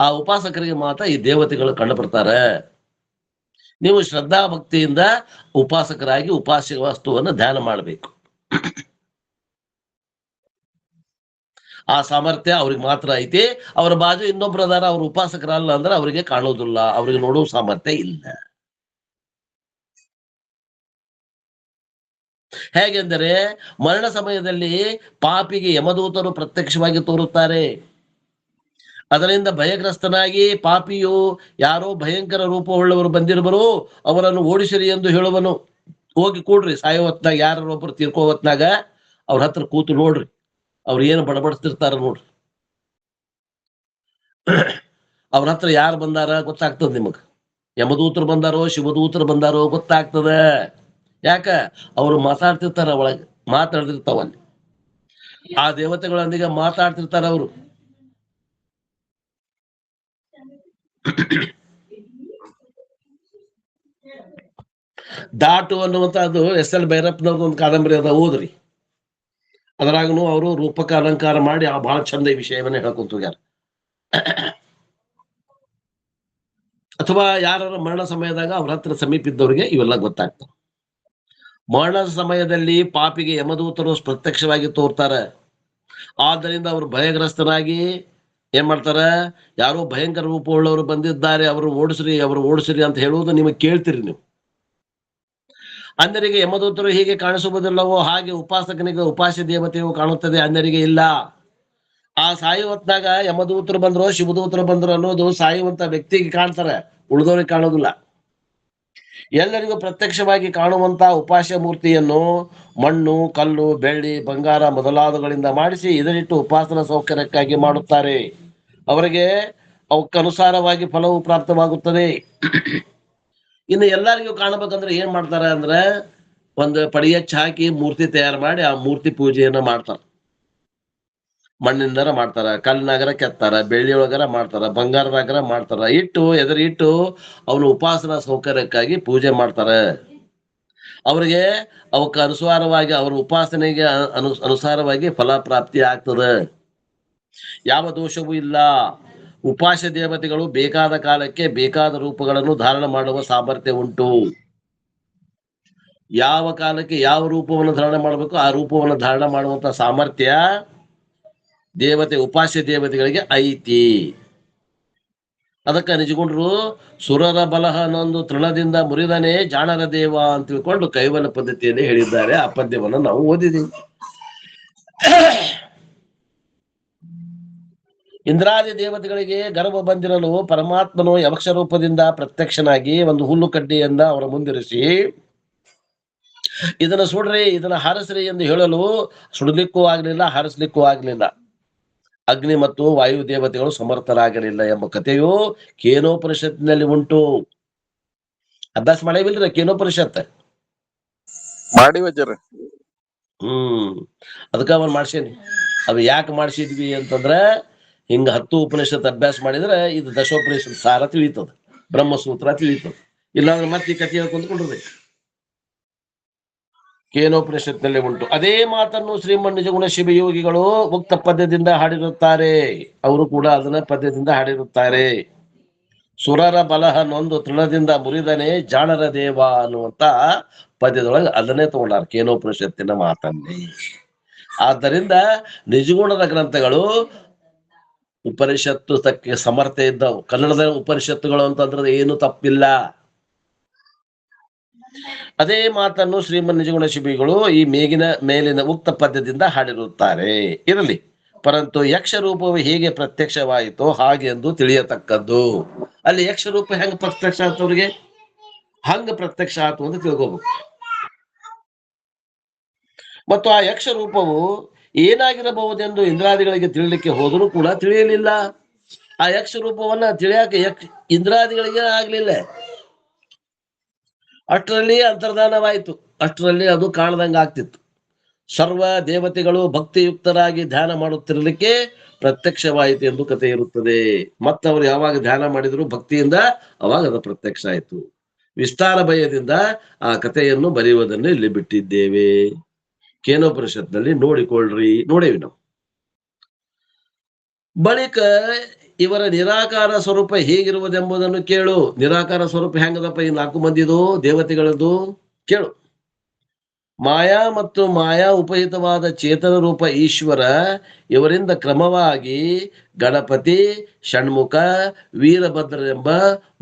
ಆ ಉಪಾಸಕರಿಗೆ ಮಾತ್ರ ಈ ದೇವತೆಗಳು ಕಂಡು ಬರ್ತಾರ. ನೀವು ಶ್ರದ್ಧಾ ಭಕ್ತಿಯಿಂದ ಉಪಾಸಕರಾಗಿ ಉಪಾಸ್ಯ ವಸ್ತುವನ್ನು ಧ್ಯಾನ ಮಾಡಬೇಕು. ಆ ಸಾಮರ್ಥ್ಯ ಅವ್ರಿಗೆ ಮಾತ್ರ ಐತಿ. ಅವರ ಬಾಜು ಇನ್ನೊಬ್ರು ಅದಾರ, ಅವ್ರ ಉಪಾಸಕರಲ್ಲ ಅಂದ್ರೆ ಅವರಿಗೆ ಕಾಣೋದಿಲ್ಲ, ಅವ್ರಿಗೆ ನೋಡುವ ಸಾಮರ್ಥ್ಯ ಇಲ್ಲ. ಹೇಗೆಂದರೆ ಮರಣ ಸಮಯದಲ್ಲಿ ಪಾಪಿಗೆ ಯಮದೂತರು ಪ್ರತ್ಯಕ್ಷವಾಗಿ ತೋರುತ್ತಾರೆ. ಅದರಿಂದ ಭಯಗ್ರಸ್ತನಾಗಿ ಪಾಪಿಯು ಯಾರೋ ಭಯಂಕರ ರೂಪವುಳ್ಳವರು ಬಂದಿರುವರು, ಅವರನ್ನು ಓಡಿಸಿರಿ ಎಂದು ಹೇಳುವನು. ಹೋಗಿ ಕೂಡ್ರಿ, ಸಾಯೋ ಹೊತ್ನಾಗ ಯಾರೊಬ್ಬರು ತೀರ್ಕೋ ಹೊತ್ನಾಗ ಅವ್ರ ಹತ್ರ ಕೂತು ನೋಡ್ರಿ, ಅವ್ರು ಏನು ಬಡಬಡಿಸ್ತಿರ್ತಾರ ನೋಡ್ರಿ. ಅವ್ರ ಹತ್ರ ಯಾರು ಬಂದಾರ ಗೊತ್ತಾಗ್ತದ ನಿಮಗ. ಯಮದೂತರು ಬಂದಾರೋ ಶಿವದೂತರು ಬಂದಾರೋ ಗೊತ್ತಾಗ್ತದ. ಯಾಕ ಅವರು ಮಾತಾಡ್ತಿರ್ತಾರ, ಒಳಗೆ ಮಾತಾಡ್ತಿರ್ತಾವ, ಅಲ್ಲಿ ಆ ದೇವತೆಗಳೊಂದಿಗೆ ಮಾತಾಡ್ತಿರ್ತಾರ ಅವರು. ದಾಟು ಅನ್ನುವಂಥದ್ದು ಎಸ್.ಎಲ್. ಭೈರಪ್ಪನವ್ರದ್ದು ಒಂದು ಕಾದಂಬರಿ ಅದ, ಓದ್ರಿ. ಅದ್ರಾಗನು ಅವರು ರೂಪಕ ಅಲಂಕಾರ ಮಾಡಿ ಆ ಬಹಳ ಚಂದ ಈ ವಿಷಯವನ್ನ ಹೇಳ್ಕೊಂತ ಹೋಗ್ಯಾರ. ಅಥವಾ ಯಾರ ಮರಣ ಸಮಯದಾಗ ಅವ್ರ ಹತ್ರ ಸಮೀಪ ಇದ್ದವ್ರಿಗೆ ಇವೆಲ್ಲ ಗೊತ್ತಾಗ್ತವೆ. ಮರಣದ ಸಮಯದಲ್ಲಿ ಪಾಪಿಗೆ ಯಮದೂತರು ಪ್ರತ್ಯಕ್ಷವಾಗಿ ತೋರ್ತಾರೆ. ಆದ್ದರಿಂದ ಅವರು ಭಯಗ್ರಸ್ತರಾಗಿ ಏನ್ ಮಾಡ್ತಾರ, ಯಾರೋ ಭಯಂಕರ ರೂಪವುಳ್ಳವರು ಬಂದಿದ್ದಾರೆ, ಅವರು ಓಡಿಸ್ರಿ ಅಂತ ಹೇಳುವುದು ನಿಮಗೆ ಕೇಳ್ತೀರಿ ನೀವು. ಅನ್ಯರಿಗೆ ಯಮದೂತರು ಹೀಗೆ ಕಾಣಿಸುವುದಿಲ್ಲವೋ ಹಾಗೆ ಉಪಾಸಕನಿಗೆ ಉಪಾಸ್ಯ ದೇವತೆಯು ಕಾಣುತ್ತದೆ, ಅನ್ಯರಿಗೆ ಇಲ್ಲ. ಆ ಸಾಯುವತ್ನಾಗ ಯಮದೂತರು ಬಂದ್ರು ಶಿವದೂತರು ಬಂದ್ರು ಅನ್ನೋದು ಸಾಯುವಂತ ವ್ಯಕ್ತಿಗೆ ಕಾಣ್ತಾರೆ, ಉಳಿದವ್ರಿಗೆ ಕಾಣೋದಿಲ್ಲ. ಎಲ್ಲರಿಗೂ ಪ್ರತ್ಯಕ್ಷವಾಗಿ ಕಾಣುವಂತ ಉಪಾಸ್ಯ ಮೂರ್ತಿಯನ್ನು ಮಣ್ಣು, ಕಲ್ಲು, ಬೆಳ್ಳಿ, ಬಂಗಾರ ಮೊದಲಾದಗಳಿಂದ ಮಾಡಿಸಿ ಇದರಿಟ್ಟು ಉಪಾಸನಾ ಸೌಕರ್ಯಕ್ಕಾಗಿ ಮಾಡುತ್ತಾರೆ. ಅವರಿಗೆ ಅವಕ್ಕನುಸಾರವಾಗಿ ಫಲವು ಪ್ರಾಪ್ತವಾಗುತ್ತದೆ. ಇನ್ನು ಎಲ್ಲರಿಗೂ ಕಾಣಬೇಕಂದ್ರೆ ಏನ್ ಮಾಡ್ತಾರೆ ಅಂದ್ರೆ, ಒಂದು ಪಡಿಯಚ್ಚ ಹಾಕಿ ಮೂರ್ತಿ ತಯಾರು ಮಾಡಿ ಆ ಮೂರ್ತಿ ಪೂಜೆಯನ್ನ ಮಾಡ್ತಾರ. ಮಣ್ಣಿಂದರ ಮಾಡ್ತಾರ, ಕಲ್ಲಿನಾಗರ ಕೆತ್ತಾರ, ಬೆಳ್ಳಿ ಒಳಗರ ಮಾಡ್ತಾರ, ಬಂಗಾರದಾಗರ ಮಾಡ್ತಾರ. ಇಟ್ಟು ಅವನು ಉಪಾಸನಾ ಸೌಕರ್ಯಕ್ಕಾಗಿ ಪೂಜೆ ಮಾಡ್ತಾರ. ಅವ್ರಿಗೆ ಅವಕ್ಕೆ ಅನುಸಾರವಾಗಿ ಅವ್ರ ಉಪಾಸನೆಗೆ ಅನುಸಾರವಾಗಿ ಫಲಪ್ರಾಪ್ತಿ ಆಗ್ತದೆ. ಯಾವ ದೋಷವೂ ಇಲ್ಲ. ಉಪಾಸ್ಯ ದೇವತೆಗಳು ಬೇಕಾದ ಕಾಲಕ್ಕೆ ಬೇಕಾದ ರೂಪಗಳನ್ನು ಧಾರಣ ಮಾಡುವ ಸಾಮರ್ಥ್ಯ ಉಂಟು. ಯಾವ ಕಾಲಕ್ಕೆ ಯಾವ ರೂಪವನ್ನು ಧಾರಣ ಮಾಡಬೇಕು ಆ ರೂಪವನ್ನು ಧಾರಣ ಮಾಡುವಂತ ಸಾಮರ್ಥ್ಯ ಉಪಾಸ್ಯ ದೇವತೆಗಳಿಗೆ ಐತಿ. ಅದಕ್ಕೆ ನಿಜಗೊಂಡ್ರು ಸುರರ ಬಲಹ ಅನ್ನೊಂದು ತೃಣದಿಂದ ಮುರಿದನೇ ಜಾಣರ ದೇವ ಅಂತ ತಿಳ್ಕೊಂಡು ಕೈವಲ್ಯ ಪದ್ಧತಿಯಲ್ಲಿ ಹೇಳಿದ್ದಾರೆ. ಆ ಪದ್ಯವನ್ನು ನಾವು ಓದಿದ್ದೀವಿ. ಇಂದ್ರಾದಿ ದೇವತೆಗಳಿಗೆ ಗರ್ವ ಬಂದಿರಲು ಪರಮಾತ್ಮನು ಯಕ್ಷ ರೂಪದಿಂದ ಪ್ರತ್ಯಕ್ಷನಾಗಿ ಒಂದು ಹುಲ್ಲು ಕಡ್ಡಿಯನ್ನ ಅವರ ಮುಂದಿರಿಸಿ ಇದನ್ನ ಸುಡ್ರಿ, ಇದನ್ನ ಹಾರಿಸ್ರಿ ಎಂದು ಹೇಳಲು ಸುಡಲಿಕ್ಕೂ ಆಗ್ಲಿಲ್ಲ, ಹಾರಿಸ್ಲಿಕ್ಕೂ ಆಗ್ಲಿಲ್ಲ. ಅಗ್ನಿ ಮತ್ತು ವಾಯು ದೇವತೆಗಳು ಸಮರ್ಥರಾಗಲಿಲ್ಲ ಎಂಬ ಕಥೆಯು ಕೇನೋಪನಿಷತ್ತಿನಲ್ಲಿ ಉಂಟು. ಅಭ್ಯಾಸ ಮಾಡೇವಿಲ್ರಿ ಕೇನೋಪನಿಷತ್? ಮಾಡಿವಜ್ಜರ. ಅದಕ್ಕ ಅವನ್ ಮಾಡ್ಸೇನಿ. ಅದು ಯಾಕೆ ಮಾಡ್ಸಿದ್ವಿ ಅಂತಂದ್ರ, ಹಿಂಗ 10 ಉಪನಿಷತ್ ಅಭ್ಯಾಸ ಮಾಡಿದ್ರೆ ಇದು ದಶೋಪನಿಷತ್ ಸಾರ ತಿಳಿತದ, ಬ್ರಹ್ಮಸೂತ್ರ ತಿಳಿತದ. ಇಲ್ಲಾಂದ್ರೆ ಮತ್ತೆ ಈ ಕಥೆ ಹೇಳ್ಕೊಂಡ್ಕೊಂಡ್ರಿ. ಕೇನೋಪನಿಷತ್ನಲ್ಲಿ ಉಂಟು. ಅದೇ ಮಾತನ್ನು ಶ್ರೀಮನ್ ನಿಜಗುಣ ಶಿವಯೋಗಿಗಳು ಉಕ್ತ ಪದ್ಯದಿಂದ ಹಾಡಿರುತ್ತಾರೆ. ಅವರು ಕೂಡ ಅದನ್ನ ಪದ್ಯದಿಂದ ಹಾಡಿರುತ್ತಾರೆ. ಸುರರ ಬಲಹ ನೊಂದು ತೃಣದಿಂದ ಮುರಿದನೆ ಜಾಣರ ದೇವ ಅನ್ನುವಂತ ಪದ್ಯದೊಳಗೆ ಅದನ್ನೇ ತಗೊಂಡಾರ, ಕೇನೋಪನಿಷತ್ತಿನ ಮಾತನ್ನೇ. ಆದ್ದರಿಂದ ನಿಜಗುಣದ ಗ್ರಂಥಗಳು ಉಪನಿಷತ್ತು ತಕ್ಕ ಸಮರ್ಥ ಇದ್ದವು. ಕನ್ನಡದ ಉಪನಿಷತ್ತುಗಳು ಅಂತಂದ್ರೆ ಏನು ತಪ್ಪಿಲ್ಲ. ಅದೇ ಮಾತನ್ನು ಶ್ರೀಮನ್ ನಿಜಗುಣ ಶಿಬಿಗಳು ಈ ಮೇಲಿನ ಉಕ್ತ ಪದ್ಯದಿಂದ ಹಾಡಿರುತ್ತಾರೆ. ಇರಲಿ, ಪರಂತು ಯಕ್ಷ ರೂಪವು ಹೇಗೆ ಪ್ರತ್ಯಕ್ಷವಾಯಿತೋ ಹಾಗೆ ಎಂದು ತಿಳಿಯತಕ್ಕದ್ದು. ಅಲ್ಲಿ ಯಕ್ಷ ರೂಪ ಹೆಂಗ ಪ್ರತ್ಯಕ್ಷ ಆಯ್ತು, ಅವ್ರಿಗೆ ಹಂಗ ಪ್ರತ್ಯಕ್ಷ ಆಯ್ತು ಅಂತ ತಿಳ್ಕೋಬೇಕು. ಮತ್ತು ಆ ಯಕ್ಷ ರೂಪವು ಏನಾಗಿರಬಹುದೆಂದು ಇಂದ್ರಾದಿಗಳಿಗೆ ತಿಳಿಲಿಕ್ಕೆ ಹೋದರೂ ಕೂಡ ತಿಳಿಯಲಿಲ್ಲ. ಆ ಯಕ್ಷ ರೂಪವನ್ನ ತಿಳಿಯಾಕೆ ಇಂದ್ರಾದಿಗಳಿಗೆ ಆಗ್ಲಿಲ್ಲ. ಅಷ್ಟರಲ್ಲಿ ಅಂತರ್ಧಾನವಾಯಿತು, ಅಷ್ಟರಲ್ಲಿ ಅದು ಕಾಣದಂಗ ಆಗ್ತಿತ್ತು. ಸರ್ವ ದೇವತೆಗಳು ಭಕ್ತಿಯುಕ್ತರಾಗಿ ಧ್ಯಾನ ಮಾಡುತ್ತಿರಲಿಕ್ಕೆ ಪ್ರತ್ಯಕ್ಷವಾಯಿತು ಎಂದು ಕಥೆ ಇರುತ್ತದೆ. ಮತ್ತವರು ಯಾವಾಗ ಧ್ಯಾನ ಮಾಡಿದ್ರು ಭಕ್ತಿಯಿಂದ, ಅವಾಗ ಅದು ಪ್ರತ್ಯಕ್ಷ ಆಯಿತು. ವಿಸ್ತಾರ ಭಯದಿಂದ ಆ ಕಥೆಯನ್ನು ಬರೆಯುವುದನ್ನು ಇಲ್ಲಿ ಬಿಟ್ಟಿದ್ದೇವೆ. ಕೇನೋಪನಿಷತ್ನಲ್ಲಿ ನೋಡಿಕೊಳ್ಳ್ರಿ, ನೋಡೇವಿ ನಾವು. ಬಳಿಕ ಇವರ ನಿರಾಕಾರ ಸ್ವರೂಪ ಹೇಗಿರುವುದೆಂಬುದನ್ನು ಕೇಳು. ನಿರಾಕಾರ ಸ್ವರೂಪ ಹೆಂಗದಪ್ಪ ಈ 4 ಮಂದಿದು ದೇವತೆಗಳದ್ದು ಕೇಳು. ಮಾಯಾ ಮತ್ತು ಮಾಯಾ ಉಪಹಿತವಾದ ಚೇತನ ರೂಪ ಈಶ್ವರ ಇವರಿಂದ ಕ್ರಮವಾಗಿ ಗಣಪತಿ, ಷಣ್ಮುಖ, ವೀರಭದ್ರರೆಂಬ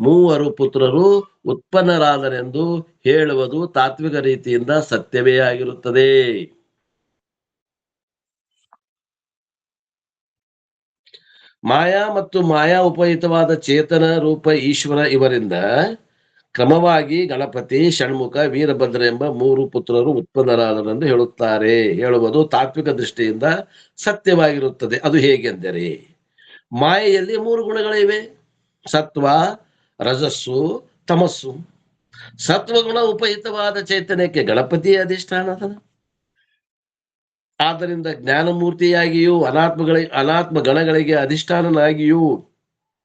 3 ಪುತ್ರರು ಉತ್ಪನ್ನರಾದರೆಂದು ಹೇಳುವುದು ತಾತ್ವಿಕ ರೀತಿಯಿಂದ ಸತ್ಯವೇ ಆಗಿರುತ್ತದೆ. ಮಾಯಾ ಮತ್ತು ಮಾಯಾ ಉಪಹಿತವಾದ ಚೇತನ ರೂಪ ಈಶ್ವರ ಇವರಿಂದ ಕ್ರಮವಾಗಿ ಗಣಪತಿ, ಷಣ್ಮುಖ, ವೀರಭದ್ರ ಎಂಬ 3 ಪುತ್ರರು ಉತ್ಪನ್ನರಾದರೆಂದು ಹೇಳುವುದು ತಾತ್ವಿಕ ದೃಷ್ಟಿಯಿಂದ ಸತ್ಯವಾಗಿರುತ್ತದೆ. ಅದು ಹೇಗೆಂದರೆ, ಮಾಯೆಯಲ್ಲಿ 3 ಗುಣಗಳಿವೆ: ಸತ್ವ, ರಜಸ್ಸು, ತಮಸ್ಸು. ಸತ್ವಗುಣ ಉಪಹಿತವಾದ ಚೈತನ್ಯಕ್ಕೆ ಗಣಪತಿಯ ಅಧಿಷ್ಠಾನದ. ಆದ್ದರಿಂದ ಜ್ಞಾನಮೂರ್ತಿಯಾಗಿಯೂ ಅನಾತ್ಮ ಗಣಗಳಿಗೆ ಅಧಿಷ್ಠಾನನಾಗಿಯೂ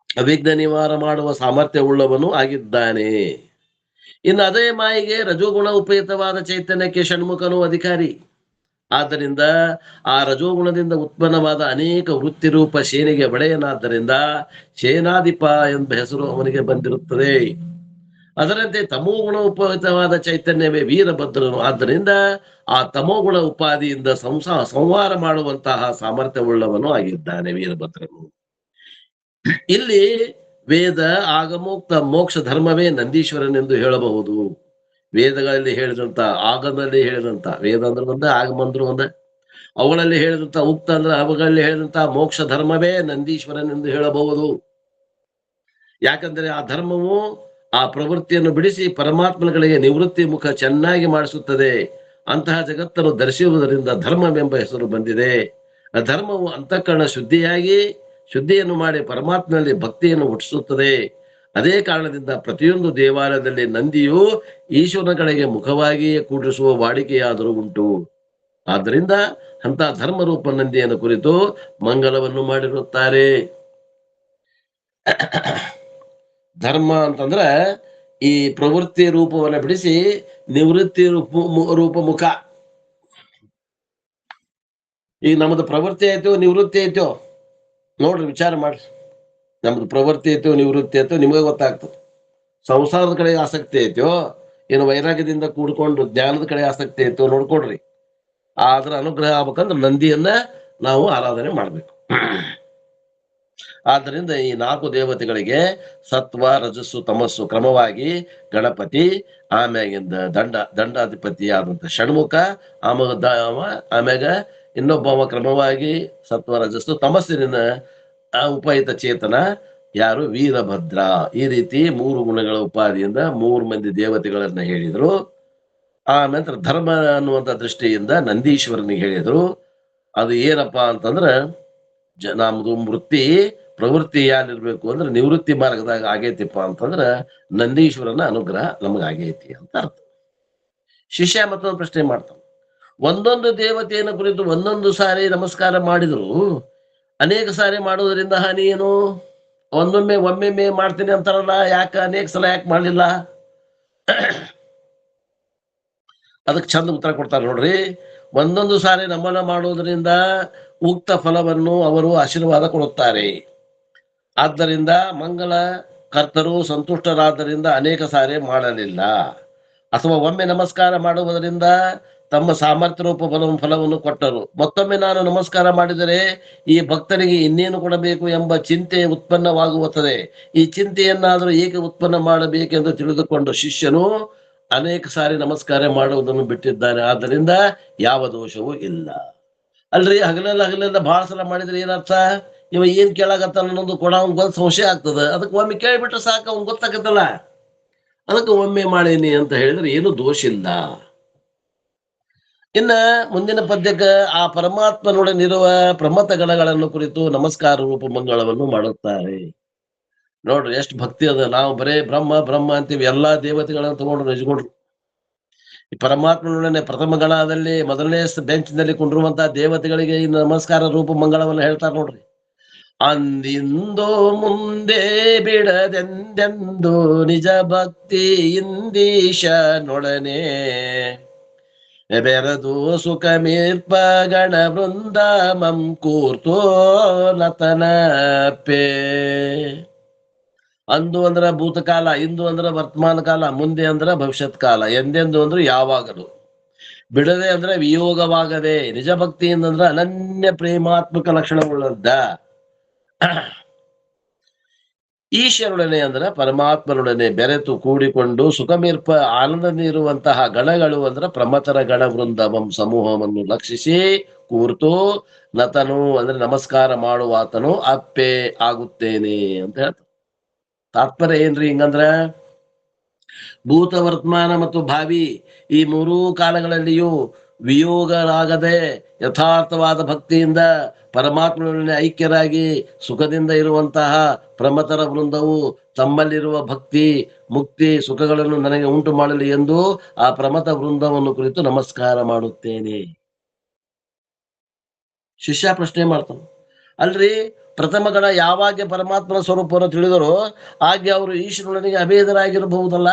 ಅವಿಘ್ನ ನಿವಾರ ಮಾಡುವ ಸಾಮರ್ಥ್ಯವುಳ್ಳವನು ಆಗಿದ್ದಾನೆ. ಇನ್ನು ಅದೇ ಮಾಯಿಗೆ ರಜೋಗುಣ ಉಪಯುಕ್ತವಾದ ಚೈತನ್ಯಕ್ಕೆ ಷಣ್ಮುಖನು ಅಧಿಕಾರಿ. ಆದ್ದರಿಂದ ಆ ರಜೋಗುಣದಿಂದ ಉತ್ಪನ್ನವಾದ ಅನೇಕ ವೃತ್ತಿರೂಪ ಸೇನೆಗೆ ಒಡೆಯನಾದ್ದರಿಂದ ಸೇನಾಧಿಪ ಎಂಬ ಹೆಸರು ಅವನಿಗೆ ಬಂದಿರುತ್ತದೆ. ಅದರಂತೆ ತಮೋಗುಣ ಉಪಯುಕ್ತವಾದ ಚೈತನ್ಯವೇ ವೀರಭದ್ರನು. ಆದ್ದರಿಂದ ಆ ತಮೋಗುಣ ಉಪಾದಿಯಿಂದ ಸಂಹಾರ ಮಾಡುವಂತಹ ಸಾಮರ್ಥ್ಯವುಳ್ಳವನು ಆಗಿದ್ದಾನೆ ವೀರಭದ್ರನು. ಇಲ್ಲಿ ವೇದ ಆಗಮೋಕ್ತ ಮೋಕ್ಷ ಧರ್ಮವೇ ನಂದೀಶ್ವರನೆಂದು ಹೇಳಬಹುದು. ವೇದಗಳಲ್ಲಿ ಹೇಳಿದಂತ, ಆಗಮದಲ್ಲಿ ಹೇಳಿದಂತ, ವೇದ ಅಂದ್ರೆ ಒಂದ, ಆಗಮ ಅಂದ್ರು ಒಂದ, ಅವುಗಳಲ್ಲಿ ಹೇಳಿದಂತ ಉಕ್ತ ಅಂದ್ರೆ ಅವುಗಳಲ್ಲಿ ಹೇಳಿದಂತ ಮೋಕ್ಷ ಧರ್ಮವೇ ನಂದೀಶ್ವರನೆಂದು ಹೇಳಬಹುದು. ಯಾಕಂದ್ರೆ ಆ ಧರ್ಮವು ಆ ಪ್ರವೃತ್ತಿಯನ್ನು ಬಿಡಿಸಿ ಪರಮಾತ್ಮಗಳಿಗೆ ನಿವೃತ್ತಿ ಮುಖ ಚೆನ್ನಾಗಿ ಮಾಡಿಸುತ್ತದೆ. ಅಂತಹ ಜಗತ್ತನ್ನು ಧರಿಸುವುದರಿಂದ ಧರ್ಮವೆಂಬ ಹೆಸರು ಬಂದಿದೆ. ಆ ಧರ್ಮವು ಅಂತಃಕರಣ ಶುದ್ಧಿಯನ್ನು ಮಾಡಿ ಪರಮಾತ್ಮನಲ್ಲಿ ಭಕ್ತಿಯನ್ನು ಹುಟ್ಟಿಸುತ್ತದೆ. ಅದೇ ಕಾರಣದಿಂದ ಪ್ರತಿಯೊಂದು ದೇವಾಲಯದಲ್ಲಿ ನಂದಿಯು ಈಶ್ವರನ ಕಡೆಗೆ ಮುಖವಾಗಿಯೇ ಕೂಡಿಸುವ ವಾಡಿಕೆಯಾದರೂ ಉಂಟು. ಆದ್ದರಿಂದ ಅಂತ ಧರ್ಮರೂಪ ನಂದಿಯನ್ನು ಕುರಿತು ಮಂಗಲವನ್ನು ಮಾಡಿರುತ್ತಾರೆ. ಧರ್ಮ ಅಂತಂದ್ರ ಈ ಪ್ರವೃತ್ತಿ ರೂಪವನ್ನ ಬಿಡಿಸಿ ನಿವೃತ್ತಿ ರೂಪ ಮುಖ. ಈಗ ನಮ್ದು ಪ್ರವೃತ್ತಿ ಆಯ್ತು, ನಿವೃತ್ತಿ ಆಯ್ತು, ನೋಡ್ರಿ ವಿಚಾರ ಮಾಡ್ರಿ. ನಮ್ದು ಪ್ರವೃತ್ತಿ ಐತೋ ನಿವೃತ್ತಿ ಐತೋ ನಿಮಗೆ ಗೊತ್ತಾಗ್ತದೆ. ಸಂಸಾರದ ಕಡೆ ಆಸಕ್ತಿ ಐತೋ ಏನು ವೈರಾಗ್ಯದಿಂದ ಕೂಡ್ಕೊಂಡು ಜ್ಞಾನದ ಕಡೆ ಆಸಕ್ತಿ ಐತೋ ನೋಡ್ಕೊಡ್ರಿ. ಆದ್ರ ಅನುಗ್ರಹ ಆಗ್ಬೇಕಂದ್ರೆ ನಂದಿಯನ್ನ ನಾವು ಆರಾಧನೆ ಮಾಡ್ಬೇಕು. ಆದ್ದರಿಂದ ಈ 4 ದೇವತೆಗಳಿಗೆ ಸತ್ವ, ರಜಸ್ಸು, ತಮಸ್ಸು ಕ್ರಮವಾಗಿ ಗಣಪತಿ, ಆಮ್ಯಾಗಿಂದ ದಂಡಾಧಿಪತಿ ಆದಂತ ಷಣ್ಮುಖ, ಆಮ್ಯಾಗ ಇನ್ನೊಬ್ಬವ ಕ್ರಮವಾಗಿ ಸತ್ವ, ರಜಸ್ಸು, ತಮಸ್ಸಿನ ಉಪಹಿತ ಚೇತನ ಯಾರು? ವೀರಭದ್ರ. ಈ ರೀತಿ 3 ಗುಣಗಳ ಉಪಾದಿಯಿಂದ 3 ಮಂದಿ ದೇವತೆಗಳನ್ನ ಹೇಳಿದ್ರು. ಆ ನಂತರ ಧರ್ಮ ಅನ್ನುವಂತ ದೃಷ್ಟಿಯಿಂದ ನಂದೀಶ್ವರನಿಗೆ ಹೇಳಿದ್ರು. ಅದು ಏನಪ್ಪಾ ಅಂತಂದ್ರ ನಮ್ದು ಪ್ರವೃತ್ತಿ ಯಾರಿರ್ಬೇಕು ಅಂದ್ರೆ ನಿವೃತ್ತಿ ಮಾರ್ಗದಾಗ ಆಗೈತಿಪ್ಪ ಅಂತಂದ್ರ ನಂದೀಶ್ವರನ ಅನುಗ್ರಹ ನಮಗ ಆಗೈತಿ ಅಂತ ಅರ್ಥ. ಶಿಷ್ಯ ಮತ್ತೊಂದು ಪ್ರಶ್ನೆ ಮಾಡ್ತಾನೆ. ಒಂದೊಂದು ದೇವತೆಯನ್ನು ಕುರಿತು ಒಂದೊಂದು ಸಾರಿ ನಮಸ್ಕಾರ ಮಾಡಿದ್ರು ಅನೇಕ ಸಾರಿ ಮಾಡುವುದರಿಂದ ಹಾನಿ ಏನು? ಒಮ್ಮೆ ಮಾಡ್ತೀನಿ ಅಂತಾರಲ್ಲ, ಯಾಕ ಅನೇಕ ಸಲ ಯಾಕೆ ಮಾಡ್ಲಿಲ್ಲ? ಅದಕ್ಕೆ ಚಂದ ಉತ್ತರ ಕೊಡ್ತಾರೆ ನೋಡ್ರಿ. ಒಂದೊಂದು ಸಾರಿ ನಮನ ಮಾಡುವುದರಿಂದ ಉಕ್ತ ಫಲವನ್ನು ಅವರು ಆಶೀರ್ವಾದ ಕೊಡುತ್ತಾರೆ. ಆದ್ದರಿಂದ ಮಂಗಲ ಕರ್ತರು ಸಂತುಷ್ಟರಾದ್ದರಿಂದ ಅನೇಕ ಸಾರಿ ಮಾಡಲಿಲ್ಲ. ಅಥವಾ ಒಮ್ಮೆ ನಮಸ್ಕಾರ ಮಾಡುವುದರಿಂದ ತಮ್ಮ ಸಾಮರ್ಥ್ಯ ರೂಪ ಫಲವನ್ನು ಕೊಟ್ಟರು. ಮತ್ತೊಮ್ಮೆ ನಾನು ನಮಸ್ಕಾರ ಮಾಡಿದರೆ ಈ ಭಕ್ತನಿಗೆ ಇನ್ನೇನು ಕೊಡಬೇಕು ಎಂಬ ಚಿಂತೆ ಉತ್ಪನ್ನವಾಗುತ್ತದೆ. ಈ ಚಿಂತೆಯನ್ನಾದರೂ ಏಕೆ ಉತ್ಪನ್ನ ಮಾಡಬೇಕೆಂದು ತಿಳಿದುಕೊಂಡು ಶಿಷ್ಯನು ಅನೇಕ ಸಾರಿ ನಮಸ್ಕಾರ ಮಾಡುವುದನ್ನು ಬಿಟ್ಟಿದ್ದಾನೆ. ಆದ್ದರಿಂದ ಯಾವ ದೋಷವೂ ಇಲ್ಲ. ಅಲ್ರಿ, ಹಗಲೆಲ್ಲ ಬಹಳ ಸಲ ಮಾಡಿದ್ರೆ ಏನರ್ಥ? ಇವ ಏನ್ ಕೇಳಾಗತ್ತಾನ ಅನ್ನೋದು ಕೂಡ ಅವ್ನ್ ಸಂಶಯ ಆಗ್ತದ. ಅದಕ್ಕೆ ಒಮ್ಮೆ ಕೇಳಿಬಿಟ್ರೆ ಸಾಕು, ಅವ್ನ್ ಗೊತ್ತಾಗತ್ತಲ್ಲ. ಅದಕ್ಕೆ ಒಮ್ಮೆ ಮಾಡೀನಿ ಅಂತ ಹೇಳಿದ್ರೆ ಏನು ದೋಷ ಇಲ್ಲ. ಇನ್ನ ಮುಂದಿನ ಪದ್ಯಕ್ಕೆ ಆ ಪರಮಾತ್ಮನೊಡನಿರುವ ಪ್ರಮಥ ಗಣಗಳನ್ನು ಕುರಿತು ನಮಸ್ಕಾರ ರೂಪ ಮಂಗಳವನ್ನು ಮಾಡುತ್ತಾರೆ. ನೋಡ್ರಿ ಎಷ್ಟು ಭಕ್ತಿ ಅದ. ನಾವು ಬರೇ ಬ್ರಹ್ಮ ಅಂತೀವಿ, ಎಲ್ಲಾ ದೇವತೆಗಳನ್ನ ತಗೊಂಡ್ರು ನಿಜಗೊಂಡ್ರು. ಈ ಪರಮಾತ್ಮನೊಡನೆ ಪ್ರಥಮ ಗಣದಲ್ಲಿ ಮೊದಲನೇ ಬೆಂಚ್ನಲ್ಲಿ ಕುಂಡಿರುವಂತಹ ದೇವತೆಗಳಿಗೆ ಈ ನಮಸ್ಕಾರ ರೂಪ ಮಂಗಳವನ್ನು ಹೇಳ್ತಾರೆ ನೋಡ್ರಿ. ಅಂದಿಂದೋ ಮುಂದೆ ಬಿಡದೆಂದೆಂದು ನಿಜ ಭಕ್ತಿ ಇಂದೀಶನೊಡನೆ ಬೆರದು ಸುಖಮೀರ್ಪ ಗಣ ವೃಂದ ಮಂ ಕೂರ್ತೋ ನತನಪೇ. ಅಂದು ಅಂದ್ರ ಭೂತಕಾಲ, ಇಂದು ಅಂದ್ರ ವರ್ತಮಾನ ಕಾಲ, ಮುಂದೆ ಅಂದ್ರ ಭವಿಷ್ಯತ್ ಕಾಲ, ಎಂದೆಂದು ಅಂದ್ರೆ ಯಾವಾಗಲು, ಬಿಡದೆ ಅಂದ್ರೆ ವಿಯೋಗವಾಗದೆ, ನಿಜ ಭಕ್ತಿಯಿಂದ ಅಂದ್ರೆ ಅನನ್ಯ ಪ್ರೇಮಾತ್ಮಕ ಲಕ್ಷಣವುಳ್ಳದ್ದ. ಈಶ್ವರೊಡನೆ ಅಂದ್ರೆ ಪರಮಾತ್ಮನೊಡನೆ ಬೆರೆತು ಕೂಡಿಕೊಂಡು ಸುಖಮೀರ್ಪ ಆನಂದನಿರುವಂತಹ ಗಣಗಳು ಅಂದ್ರೆ ಪ್ರಮಥರ ಗಣ ವೃಂದವಂ ಸಮೂಹವನ್ನು ಲಕ್ಷಿಸಿ ಕೂರ್ತು ನತನು ಅಂದ್ರೆ ನಮಸ್ಕಾರ ಮಾಡುವಾತನು ಅಪ್ಪೆ ಆಗುತ್ತೇನೆ ಅಂತ ಹೇಳ್ತಾರೆ. ತಾತ್ಪರ್ಯ ಏನ್ರಿ ಹಿಂಗಂದ್ರ? ಭೂತ, ವರ್ತಮಾನ ಮತ್ತು ಭಾವಿ ಈ 3 ಕಾಲಗಳಲ್ಲಿಯೂ ವಿಯೋಗರಾಗದೆ ಯಥಾರ್ಥವಾದ ಭಕ್ತಿಯಿಂದ ಪರಮಾತ್ಮನೊಡನೆ ಐಕ್ಯರಾಗಿ ಸುಖದಿಂದ ಇರುವಂತಹ ಪ್ರಮಥರ ವೃಂದವು ತಮ್ಮಲ್ಲಿರುವ ಭಕ್ತಿ ಮುಕ್ತಿ ಸುಖಗಳನ್ನು ನನಗೆ ಉಂಟು ಮಾಡಲಿ ಎಂದು ಆ ಪ್ರಮಥ ವೃಂದವನ್ನು ಕುರಿತು ನಮಸ್ಕಾರ ಮಾಡುತ್ತೇನೆ. ಶಿಷ್ಯ ಪ್ರಶ್ನೆ ಮಾಡ್ತಾನೆ, ಅಲ್ರಿ ಪ್ರಥಮ ಗಣ ಯಾವಾಗ ಪರಮಾತ್ಮನ ಸ್ವರೂಪವನ್ನು ತಿಳಿದರೋ ಹಾಗೆ ಅವರು ಈಶ್ವರನಿಗೆ ಅಭೇದರಾಗಿರಬಹುದಲ್ಲ,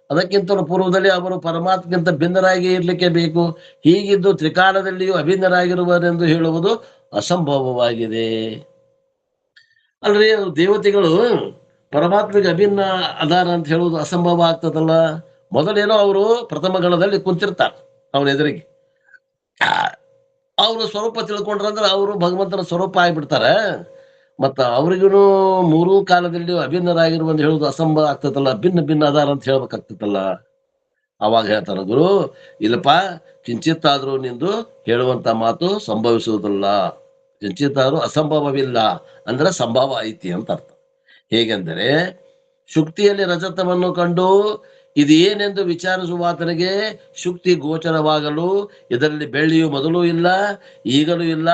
ಅದಕ್ಕಿಂತಲೂ ಪೂರ್ವದಲ್ಲಿ ಅವರು ಪರಮಾತ್ಮಕ್ಕಿಂತ ಭಿನ್ನರಾಗಿ ಇರ್ಲಿಕ್ಕೆ ಬೇಕು. ಹೀಗಿದ್ದು ತ್ರಿಕಾಲದಲ್ಲಿಯೂ ಅಭಿನ್ನರಾಗಿರುವರೆಂದು ಹೇಳುವುದು ಅಸಂಭವವಾಗಿದೆ. ಅಲ್ರಿ ಅದು ದೇವತೆಗಳು ಪರಮಾತ್ಮಗೆ ಅಭಿನ್ನ ಅದಾರ ಅಂತ ಹೇಳುವುದು ಅಸಂಭವ ಆಗ್ತದಲ್ಲ. ಮೊದಲೇನೋ ಅವರು ಪ್ರಥಮ ಗಣದಲ್ಲಿ ಕುಂತಿರ್ತಾರೆ ಅವನ ಎದುರಿಗೆ, ಅವರು ಸ್ವರೂಪ ತಿಳ್ಕೊಂಡ್ರಂದ್ರೆ ಅವರು ಭಗವಂತನ ಸ್ವರೂಪ ಆಗ್ಬಿಡ್ತಾರೆ. ಮತ್ತ ಅವ್ರಿಗೂ ಮೂರೂ ಕಾಲದಲ್ಲಿ ಅಭಿನ್ನರಾಗಿರುವಂತ ಹೇಳುದು ಅಸಂಭವ ಆಗ್ತದಲ್ಲ, ಭಿನ್ನ ಭಿನ್ನ ಅದಾರ ಅಂತ ಹೇಳ್ಬೇಕಾಗ್ತದಲ್ಲ. ಅವಾಗ ಹೇಳ್ತಾರ ಗುರು, ಇಲ್ಲಪ್ಪ ಕಿಂಚಿತ್ತಾದ್ರೂ ನಿಂದು ಹೇಳುವಂತ ಮಾತು ಸಂಭವಿಸುವುದಿಲ್ಲ. ಕಿಂಚಿತ್ತಾದ್ರೂ ಅಸಂಭವವಿಲ್ಲ ಅಂದ್ರೆ ಸಂಭವ ಐತಿ ಅಂತ ಅರ್ಥ. ಹೇಗೆಂದರೆ ಶುಕ್ತಿಯಲ್ಲಿ ರಜತವನ್ನು ಕಂಡು ಇದೇನೆಂದು ವಿಚಾರಿಸುವಾತನಿಗೆ ಶುಕ್ತಿ ಗೋಚರವಾಗಲು ಇದರಲ್ಲಿ ಬೆಳ್ಳಿಯು ಮೊದಲು ಇಲ್ಲ, ಈಗಲೂ ಇಲ್ಲ,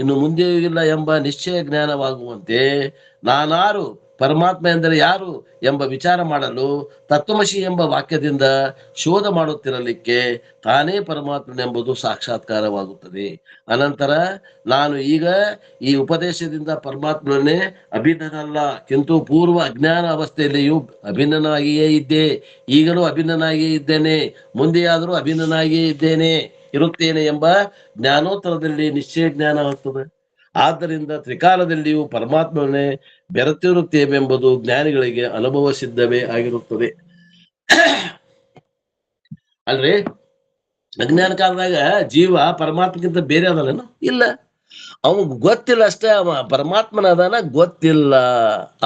ಇನ್ನು ಮುಂದೆಯೂ ಇಲ್ಲ ಎಂಬ ನಿಶ್ಚಯ ಜ್ಞಾನವಾಗುವಂತೆ ನಾನಾರು, ಪರಮಾತ್ಮ ಎಂದರೆ ಯಾರು ಎಂಬ ವಿಚಾರ ಮಾಡಲು ತತ್ವಮಸಿ ಎಂಬ ವಾಕ್ಯದಿಂದ ಶೋಧ ಮಾಡುತ್ತಿರಲಿಕ್ಕೆ ತಾನೇ ಪರಮಾತ್ಮನೆಂಬುದು ಸಾಕ್ಷಾತ್ಕಾರವಾಗುತ್ತದೆ. ಅನಂತರ ನಾನು ಈಗ ಈ ಉಪದೇಶದಿಂದ ಪರಮಾತ್ಮನೇ ಅಭಿನ್ನನಲ್ಲ, ಕಿಂತು ಪೂರ್ವ ಅಜ್ಞಾನ ಅವಸ್ಥೆಯಲ್ಲಿಯೂ ಅಭಿನ್ನನಾಗಿಯೇ ಇದ್ದೆ, ಈಗಲೂ ಅಭಿನ್ನನಾಗಿಯೇ ಇದ್ದೇನೆ, ಮುಂದೆಯಾದರೂ ಅಭಿನ್ನನಾಗಿಯೇ ಇರುತ್ತೇನೆ ಎಂಬ ಜ್ಞಾನೋತ್ತರದಲ್ಲಿ ನಿಶ್ಚಯ ಜ್ಞಾನ ಆಗ್ತದೆ. ಆದ್ದರಿಂದ ತ್ರಿಕಾಲದಲ್ಲಿಯೂ ಪರಮಾತ್ಮನೇ ಬೆರೆತಿರುತ್ತೇವೆಂಬುದು ಜ್ಞಾನಿಗಳಿಗೆ ಅನುಭವ ಸಿದ್ಧವೇ ಆಗಿರುತ್ತದೆ. ಅಲ್ರಿ ಅಜ್ಞಾನ ಕಾಲದಾಗ ಜೀವ ಪರಮಾತ್ಮಕ್ಕಿಂತ ಬೇರೆ ಅದಲ್ಲೇನು? ಇಲ್ಲ, ಅವನ್ ಗೊತ್ತಿಲ್ಲ ಅಷ್ಟೇ, ಅವ ಪರಮಾತ್ಮನ ಅದಾನ ಗೊತ್ತಿಲ್ಲ.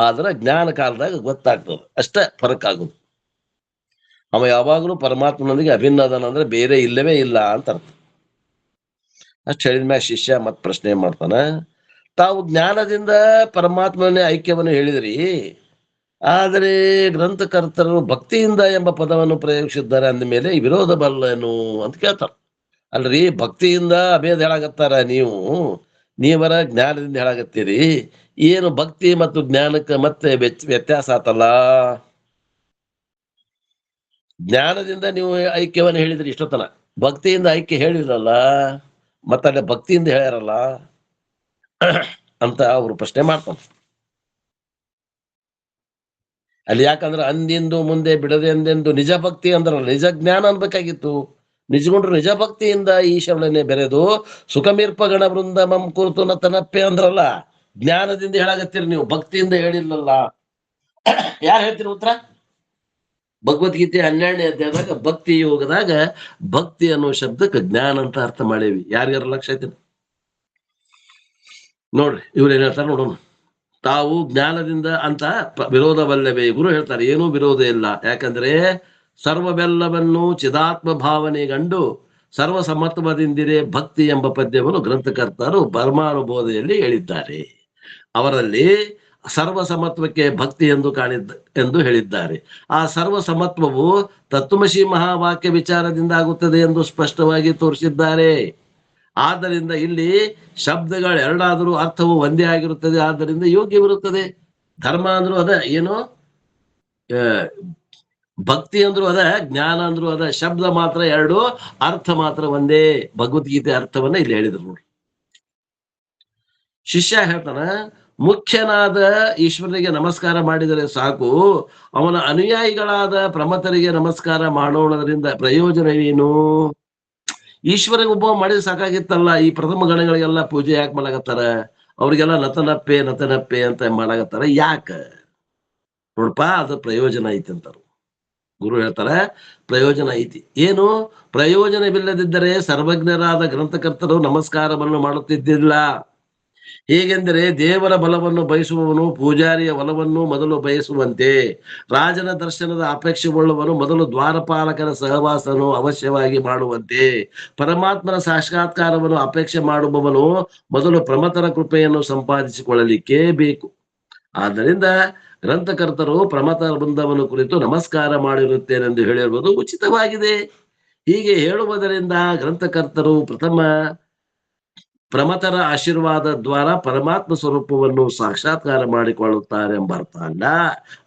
ಆದ್ರೆ ಜ್ಞಾನ ಕಾಲದಾಗ ಗೊತ್ತಾಗ್ತದೆ, ಅಷ್ಟೇ ಫರಕ್ ಆಗುದು. ಅವ ಯಾವಾಗಲೂ ಪರಮಾತ್ಮನೊಂದಿಗೆ ಅಭಿನ್ನ ಅದಾನ ಅಂದ್ರೆ ಬೇರೆ ಇಲ್ಲವೇ ಇಲ್ಲ ಅಂತ ಅರ್ಥ. ಅಷ್ಟು ಹೇಳಿದ್ಮ್ಯಾಗ ಶಿಷ್ಯ ಮತ್ ಪ್ರಶ್ನೆ ಮಾಡ್ತಾನ, ತಾವು ಜ್ಞಾನದಿಂದ ಪರಮಾತ್ಮನೇ ಐಕ್ಯವನ್ನು ಹೇಳಿದ್ರಿ, ಆದರೆ ಗ್ರಂಥಕರ್ತರು ಭಕ್ತಿಯಿಂದ ಎಂಬ ಪದವನ್ನು ಪ್ರಯೋಗಿಸಿದ್ದಾರೆ ಅಂದ ಮೇಲೆ ವಿರೋಧ ಬರಲೇನು ಅಂತ ಕೇಳ್ತಾರ. ಅಲ್ರಿ ಭಕ್ತಿಯಿಂದ ಅಭೇದ ಹೇಳಾಗತ್ತಾರ, ನೀವರ ಜ್ಞಾನದಿಂದ ಹೇಳಾಗತ್ತೀರಿ, ಏನು ಭಕ್ತಿ ಮತ್ತು ಜ್ಞಾನಕ್ಕೆ ಮತ್ತೆ ವ್ಯತ್ಯಾಸ ಆತಲ್ಲ. ಜ್ಞಾನದಿಂದ ನೀವು ಐಕ್ಯವನ್ನು ಹೇಳಿದ್ರಿ ಇಷ್ಟೊತ್ತನ, ಭಕ್ತಿಯಿಂದ ಐಕ್ಯ ಹೇಳಿರಲ್ಲ, ಮತ್ತಲ್ಲಿ ಭಕ್ತಿಯಿಂದ ಹೇಳ್ಯಾರಲ್ಲ ಅಂತ ಅವರು ಪ್ರಶ್ನೆ ಮಾಡ್ತಾನೆ. ಅಲ್ಲಿ ಯಾಕಂದ್ರೆ ಅಂದಿಂದು ಮುಂದೆ ಬಿಡದೆ ಎಂದೆಂದು ನಿಜ ಭಕ್ತಿ ಅಂದ್ರಲ್ಲ, ನಿಜ ಜ್ಞಾನ ಅನ್ಬೇಕಾಗಿತ್ತು. ನಿಜಗೊಂಡ್ರು ನಿಜ ಭಕ್ತಿಯಿಂದ ಈಶ್ವರನೇ ಬೆರೆದು ಸುಖಮೀರ್ಪ ಗಣ ವೃಂದ ಮಂ ಕುರಿತು ನತನಪ್ಪೆ ಅಂದ್ರಲ್ಲ, ಜ್ಞಾನದಿಂದ ಹೇಳಾಗತ್ತೀರಿ ನೀವು, ಭಕ್ತಿಯಿಂದ ಹೇಳಿಲ್ಲಲ್ಲ. ಯಾರು ಹೇಳ್ತೀರಿ ಉತ್ತರ? ಭಗವದ್ಗೀತೆ 12ನೇ ಅಧ್ಯಾಯದಾಗ ಭಕ್ತಿ ಯೋಗದಾಗ ಭಕ್ತಿ ಅನ್ನೋ ಶಬ್ದಕ್ಕೆ ಜ್ಞಾನ ಅಂತ ಅರ್ಥ ಮಾಡೇವಿ. ಯಾರಿಗಾರ ಲಕ್ಷ್ಯ ಐತಿ ನೋಡ್ರಿ, ಇವ್ರು ಏನ್ ಹೇಳ್ತಾರೆ ನೋಡೋಣ. ತಾವು ಜ್ಞಾನದಿಂದ ಅಂತ ವಿರೋಧವಲ್ಲವೇ? ಗುರು ಹೇಳ್ತಾರೆ, ಏನೂ ವಿರೋಧ ಇಲ್ಲ. ಯಾಕಂದ್ರೆ ಸರ್ವವೆಲ್ಲವನ್ನು ಚಿದಾತ್ಮ ಭಾವನೆಗಂಡು ಸರ್ವ ಸಮತ್ವದಿಂದಿರೇ ಭಕ್ತಿ ಎಂಬ ಪದ್ಯವನ್ನು ಗ್ರಂಥಕರ್ತರು ಪರಮಾನುಬೋಧೆಯಲ್ಲಿ ಹೇಳಿದ್ದಾರೆ. ಅವರಲ್ಲಿ ಸರ್ವ ಸಮತ್ವಕ್ಕೆ ಭಕ್ತಿ ಎಂದು ಹೇಳಿದ್ದಾರೆ. ಆ ಸರ್ವ ಸಮತ್ವವು ತತ್ವಮಸಿ ಮಹಾವಾಕ್ಯ ವಿಚಾರದಿಂದ ಆಗುತ್ತದೆ ಎಂದು ಸ್ಪಷ್ಟವಾಗಿ ತೋರಿಸಿದ್ದಾರೆ. ಆದ್ದರಿಂದ ಇಲ್ಲಿ ಶಬ್ದಗಳೆರಡಾದರೂ ಅರ್ಥವು ಒಂದೇ ಆಗಿರುತ್ತದೆ, ಆದ್ದರಿಂದ ಯೋಗ್ಯವಿರುತ್ತದೆ. ಧರ್ಮ ಅಂದ್ರೂ ಅದ, ಏನು ಭಕ್ತಿ ಅಂದ್ರು ಅದ, ಜ್ಞಾನ ಅಂದ್ರು ಅದ, ಶಬ್ದ ಮಾತ್ರ ಎರಡು, ಅರ್ಥ ಮಾತ್ರ ಒಂದೇ. ಭಗವದ್ಗೀತೆ ಅರ್ಥವನ್ನ ಇಲ್ಲಿ ಹೇಳಿದ್ರು ನೋಡಿ. ಶಿಷ್ಯ ಹೇಳ್ತಾನ, ಮುಖ್ಯನಾದ ಈಶ್ವರನಿಗೆ ನಮಸ್ಕಾರ ಮಾಡಿದರೆ ಸಾಕು, ಅವನ ಅನುಯಾಯಿಗಳಾದ ಪ್ರಮತರಿಗೆ ನಮಸ್ಕಾರ ಮಾಡೋಣದ್ರಿಂದ ಪ್ರಯೋಜನವೇನು? ಈಶ್ವರಿಗೆ ಒಬ್ಬ ಮಾಡಿದ್ರೆ ಸಾಕಾಗಿತ್ತಲ್ಲ, ಈ ಪ್ರಥಮ ಗಣಗಳಿಗೆಲ್ಲ ಪೂಜೆ ಯಾಕೆ ಮಾಡಾಕತ್ತಾರ? ಅವ್ರಿಗೆಲ್ಲ ನತನಪ್ಪೆ ಅಂತ ಮಾಡಾಕತ್ತಾರ ಯಾಕ? ನೋಡಪ್ಪ, ಅದು ಪ್ರಯೋಜನ ಐತಿ ಅಂತಾರ ಗುರು. ಹೇಳ್ತಾರ ಪ್ರಯೋಜನ ಐತಿ. ಏನು ಪ್ರಯೋಜನವಿಲ್ಲದಿದ್ದರೆ ಸರ್ವಜ್ಞರಾದ ಗ್ರಂಥಕರ್ತರು ನಮಸ್ಕಾರವನ್ನು ಮಾಡುತ್ತಿದ್ದಿಲ್ಲ. ಹೇಗೆಂದರೆ ದೇವರ ಬಲವನ್ನು ಬಯಸುವವನು ಪೂಜಾರಿಯ ಒಲವನ್ನು ಮೊದಲು ಬಯಸುವಂತೆ, ರಾಜನ ದರ್ಶನದ ಅಪೇಕ್ಷೆಗೊಳ್ಳುವನು ಮೊದಲು ದ್ವಾರಪಾಲಕರ ಸಹವಾಸನು ಅವಶ್ಯವಾಗಿ ಮಾಡುವಂತೆ, ಪರಮಾತ್ಮನ ಸಾಕ್ಷಾತ್ಕಾರವನ್ನು ಅಪೇಕ್ಷೆ ಮಾಡುವವನು ಮೊದಲು ಪ್ರಮತರ ಕೃಪೆಯನ್ನು ಸಂಪಾದಿಸಿಕೊಳ್ಳಲಿಕ್ಕೆ ಬೇಕು. ಆದ್ದರಿಂದ ಗ್ರಂಥಕರ್ತರು ಪ್ರಮತ ಬೃಂದವನ್ನು ಕುರಿತು ನಮಸ್ಕಾರ ಮಾಡಿರುತ್ತೇನೆಂದು ಹೇಳಿರುವುದು ಉಚಿತವಾಗಿದೆ. ಹೀಗೆ ಹೇಳುವುದರಿಂದ ಗ್ರಂಥಕರ್ತರು ಪ್ರಮತರ ಆಶೀರ್ವಾದ ದ್ವಾರ ಪರಮಾತ್ಮ ಸ್ವರೂಪವನ್ನು ಸಾಕ್ಷಾತ್ಕಾರ ಮಾಡಿಕೊಳ್ಳುತ್ತಾರೆ ಎಂಬ ಅರ್ಥ ಅಲ್ಲ.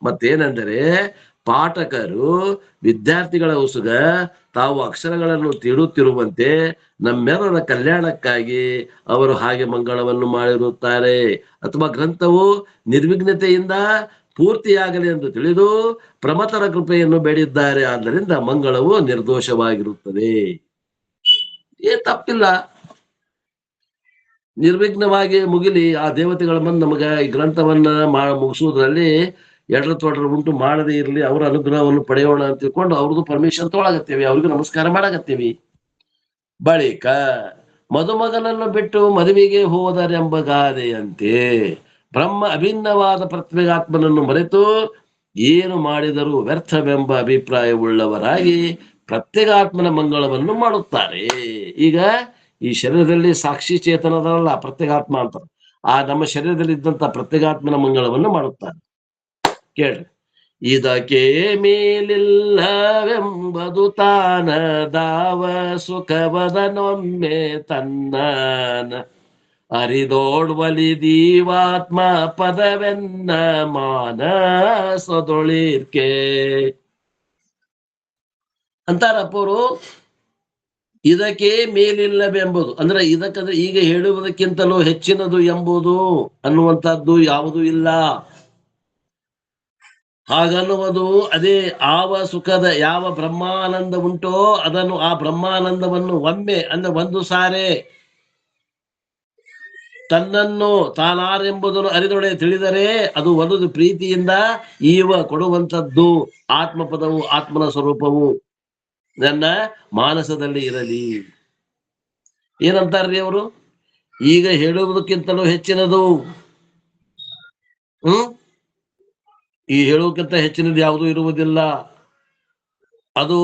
ಮತ್ತೇನೆಂದರೆ ಪಾಠಕರು ವಿದ್ಯಾರ್ಥಿಗಳ ಉಸುಗ ತಾವು ಅಕ್ಷರಗಳನ್ನು ತೀಡುತ್ತಿರುವಂತೆ ನಮ್ಮೆಲ್ಲರ ಕಲ್ಯಾಣಕ್ಕಾಗಿ ಅವರು ಹಾಗೆ ಮಂಗಳವನ್ನು ಮಾಡಿರುತ್ತಾರೆ. ಅಥವಾ ಗ್ರಂಥವು ನಿರ್ವಿಘ್ನತೆಯಿಂದ ಪೂರ್ತಿಯಾಗಲಿ ಎಂದು ತಿಳಿದು ಪ್ರಮಥರ ಕೃಪೆಯನ್ನು ಬೇಡಿದ್ದಾರೆ. ಆದ್ದರಿಂದ ಮಂಗಳವು ನಿರ್ದೋಷವಾಗಿರುತ್ತದೆ. ತಪ್ಪಿಲ್ಲ, ನಿರ್ವಿಘ್ನವಾಗಿ ಮುಗಿಲಿ. ಆ ದೇವತೆಗಳ ಬಂದು ನಮಗ ಈ ಗ್ರಂಥವನ್ನ ಮುಗಿಸುವುದರಲ್ಲಿ ಎಡರ ತೊಡರ ಉಂಟು ಮಾಡದೇ ಇರಲಿ, ಅವರ ಅನುಗ್ರಹವನ್ನು ಪಡೆಯೋಣ ಅಂತ ತಿಳ್ಕೊಂಡು ಅವ್ರದ್ದು ಪರ್ಮಿಷನ್ ತೊಗೊಳಗತ್ತೀವಿ, ಅವ್ರಿಗೂ ನಮಸ್ಕಾರ ಮಾಡಾಕತ್ತೀವಿ. ಬಳಿಕ ಮದುಮಗನನ್ನು ಬಿಟ್ಟು ಮದುವೆಗೆ ಹೋದರೆಂಬ ಗಾದೆಯಂತೆ ಬ್ರಹ್ಮ ಅಭಿನ್ನವಾದ ಪ್ರತ್ಯೇಗಾತ್ಮನನ್ನು ಮರೆತು ಏನು ಮಾಡಿದರೂ ವ್ಯರ್ಥವೆಂಬ ಅಭಿಪ್ರಾಯವುಳ್ಳವರಾಗಿ ಪ್ರತ್ಯೇಗಾತ್ಮನ ಮಂಗಳವನ್ನು ಮಾಡುತ್ತಾರೆ. ಈಗ ಈ ಶರೀರದಲ್ಲಿ ಸಾಕ್ಷಿ ಚೇತನದಲ್ಲ ಪ್ರತ್ಯೇಗಾತ್ಮ ಅಂತ, ಆ ನಮ್ಮ ಶರೀರದಲ್ಲಿ ಇದ್ದಂತ ಪ್ರತ್ಯೇಗಾತ್ಮನ ಮಂಗಳವನ್ನು ಮಾಡುತ್ತಾರೆ. ಕೇಳ್ರಿ, ಇದಕ್ಕೆ ಮೇಲಿಲ್ಲವೆಂಬುದು ತಾನದಾವ ಸುಖವದನೊಮ್ಮೆ ತನ್ನ ಅರಿದೋಡ್ವಲಿ ದೀವಾತ್ಮ ಪದವೆನ್ನ ಮಾನಸದೊಳಿರ್ಕೆ ಅಂತಾರಪ್ಪವರು. ಇದಕ್ಕೆ ಮೇಲಿಲ್ಲವೆಂಬುದು ಅಂದ್ರೆ ಇದಕ್ಕಂದ್ರೆ ಈಗ ಹೇಳುವುದಕ್ಕಿಂತಲೂ ಹೆಚ್ಚಿನದು ಎಂಬುದು ಅನ್ನುವಂಥದ್ದು ಯಾವುದೂ ಇಲ್ಲ. ಹಾಗನ್ನುವುದು ಅದೇ ಆವ ಸುಖದ ಯಾವ ಬ್ರಹ್ಮಾನಂದ ಉಂಟೋ ಅದನ್ನು, ಆ ಬ್ರಹ್ಮಾನಂದವನ್ನು ಒಮ್ಮೆ ಅಂದ್ರೆ ಒಂದು ಸಾರೆ ತನ್ನನ್ನು ತಾನಾರೆಂಬುದನ್ನು ಅರಿದೊಡೆ ತಿಳಿದರೆ ಅದು ಒಂದು ಪ್ರೀತಿಯಿಂದ ಈವ ಕೊಡುವಂಥದ್ದು. ಆತ್ಮಪದವು ಆತ್ಮನ ಸ್ವರೂಪವು ನನ್ನ ಮಾನಸದಲ್ಲಿ ಇರಲಿ. ಏನಂತಾರ್ರಿ ಅವರು? ಈಗ ಹೇಳುವುದಕ್ಕಿಂತಲೂ ಹೆಚ್ಚಿನದು. ಈ ಹೇಳುವುದಕ್ಕಿಂತ ಹೆಚ್ಚಿನದು ಯಾವುದೂ ಇರುವುದಿಲ್ಲ. ಅದು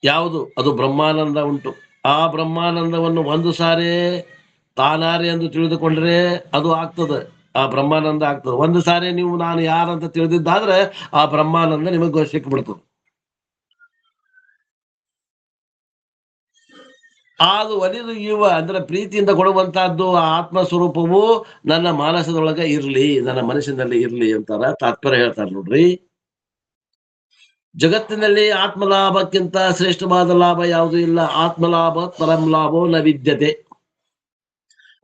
ಯಾವುದು? ಅದು ಬ್ರಹ್ಮಾನಂದ ಉಂಟು. ಆ ಬ್ರಹ್ಮಾನಂದವನ್ನು ಒಂದು ಸಾರಿ ತಾನಾರೆ ಎಂದು ತಿಳಿದುಕೊಂಡ್ರೆ ಅದು ಆಗ್ತದೆ, ಆ ಬ್ರಹ್ಮಾನಂದ ಆಗ್ತದೆ. ಒಂದು ಸಾರಿ ನೀವು ನಾನು ಯಾರಂತ ತಿಳಿದಿದ್ದಾದ್ರೆ ಆ ಬ್ರಹ್ಮಾನಂದ ನಿಮಗೆ ಸಿಕ್ಬಿಡ್ತದೆ. ಅದು ಒಲಿದು ಇವ ಅಂದ್ರೆ ಪ್ರೀತಿಯಿಂದ ಕೊಡುವಂತಹದ್ದು ಆ ಆತ್ಮ ಸ್ವರೂಪವು ನನ್ನ ಮಾನಸದೊಳಗೆ ಇರ್ಲಿ, ನನ್ನ ಮನಸ್ಸಿನಲ್ಲಿ ಇರ್ಲಿ ಅಂತಾರ ತಾತ್ಪರ್ಯ ಹೇಳ್ತಾರೆ ನೋಡ್ರಿ. ಜಗತ್ತಿನಲ್ಲಿ ಆತ್ಮಲಾಭಕ್ಕಿಂತ ಶ್ರೇಷ್ಠವಾದ ಲಾಭ ಯಾವುದೂ ಇಲ್ಲ. ಆತ್ಮಲಾಭ ಪರಂ ಲಾಭೋ ನ ವಿದ್ಯತೆ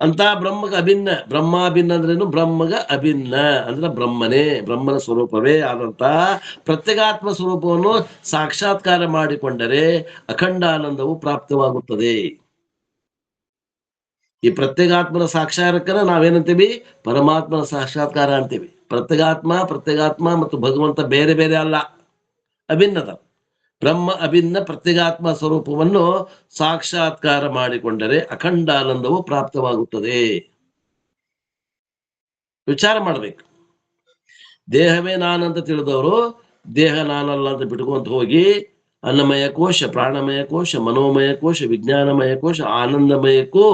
ಅಂತ ಬ್ರಹ್ಮಗ ಅಭಿನ್ನ. ಬ್ರಹ್ಮಾಭಿನ್ನ ಅಂದ್ರೇನು? ಬ್ರಹ್ಮಗ ಅಭಿನ್ನ ಅಂದ್ರೆ ಬ್ರಹ್ಮನೇ, ಬ್ರಹ್ಮನ ಸ್ವರೂಪವೇ ಆದಂತ ಪ್ರತ್ಯೇಗಾತ್ಮ ಸ್ವರೂಪವನ್ನು ಸಾಕ್ಷಾತ್ಕಾರ ಮಾಡಿಕೊಂಡರೆ ಅಖಂಡ ಆನಂದವು ಪ್ರಾಪ್ತವಾಗುತ್ತದೆ. ಈ ಪ್ರತ್ಯೇಗಾತ್ಮನ ಸಾಕ್ಷಾತ್ಕಾರ ನಾವೇನಂತೀವಿ? ಪರಮಾತ್ಮನ ಸಾಕ್ಷಾತ್ಕಾರ ಅಂತೀವಿ. ಪ್ರತ್ಯೇಗಾತ್ಮ ಮತ್ತು ಭಗವಂತ ಬೇರೆ ಬೇರೆ ಅಲ್ಲ, ಅಭಿನ್ನದ. ಬ್ರಹ್ಮ ಅಭಿನ್ನ ಪ್ರತ್ಯೇಗಾತ್ಮ ಸ್ವರೂಪವನ್ನು ಸಾಕ್ಷಾತ್ಕಾರ ಮಾಡಿಕೊಂಡರೆ ಅಖಂಡ ಆನಂದವು ಪ್ರಾಪ್ತವಾಗುತ್ತದೆ. ವಿಚಾರ ಮಾಡ್ಬೇಕು. ದೇಹವೇ ನಾನಂತ ತಿಳಿದವರು ದೇಹ ನಾನಲ್ಲ ಅಂತ ಬಿಟ್ಕೊಂತ ಹೋಗಿ ಅನ್ನಮಯ ಕೋಶ, ಪ್ರಾಣಮಯ ಕೋಶ, ಮನೋಮಯ ಕೋಶ, ವಿಜ್ಞಾನಮಯ ಕೋಶ, ಆನಂದಮಯಕ್ಕೂ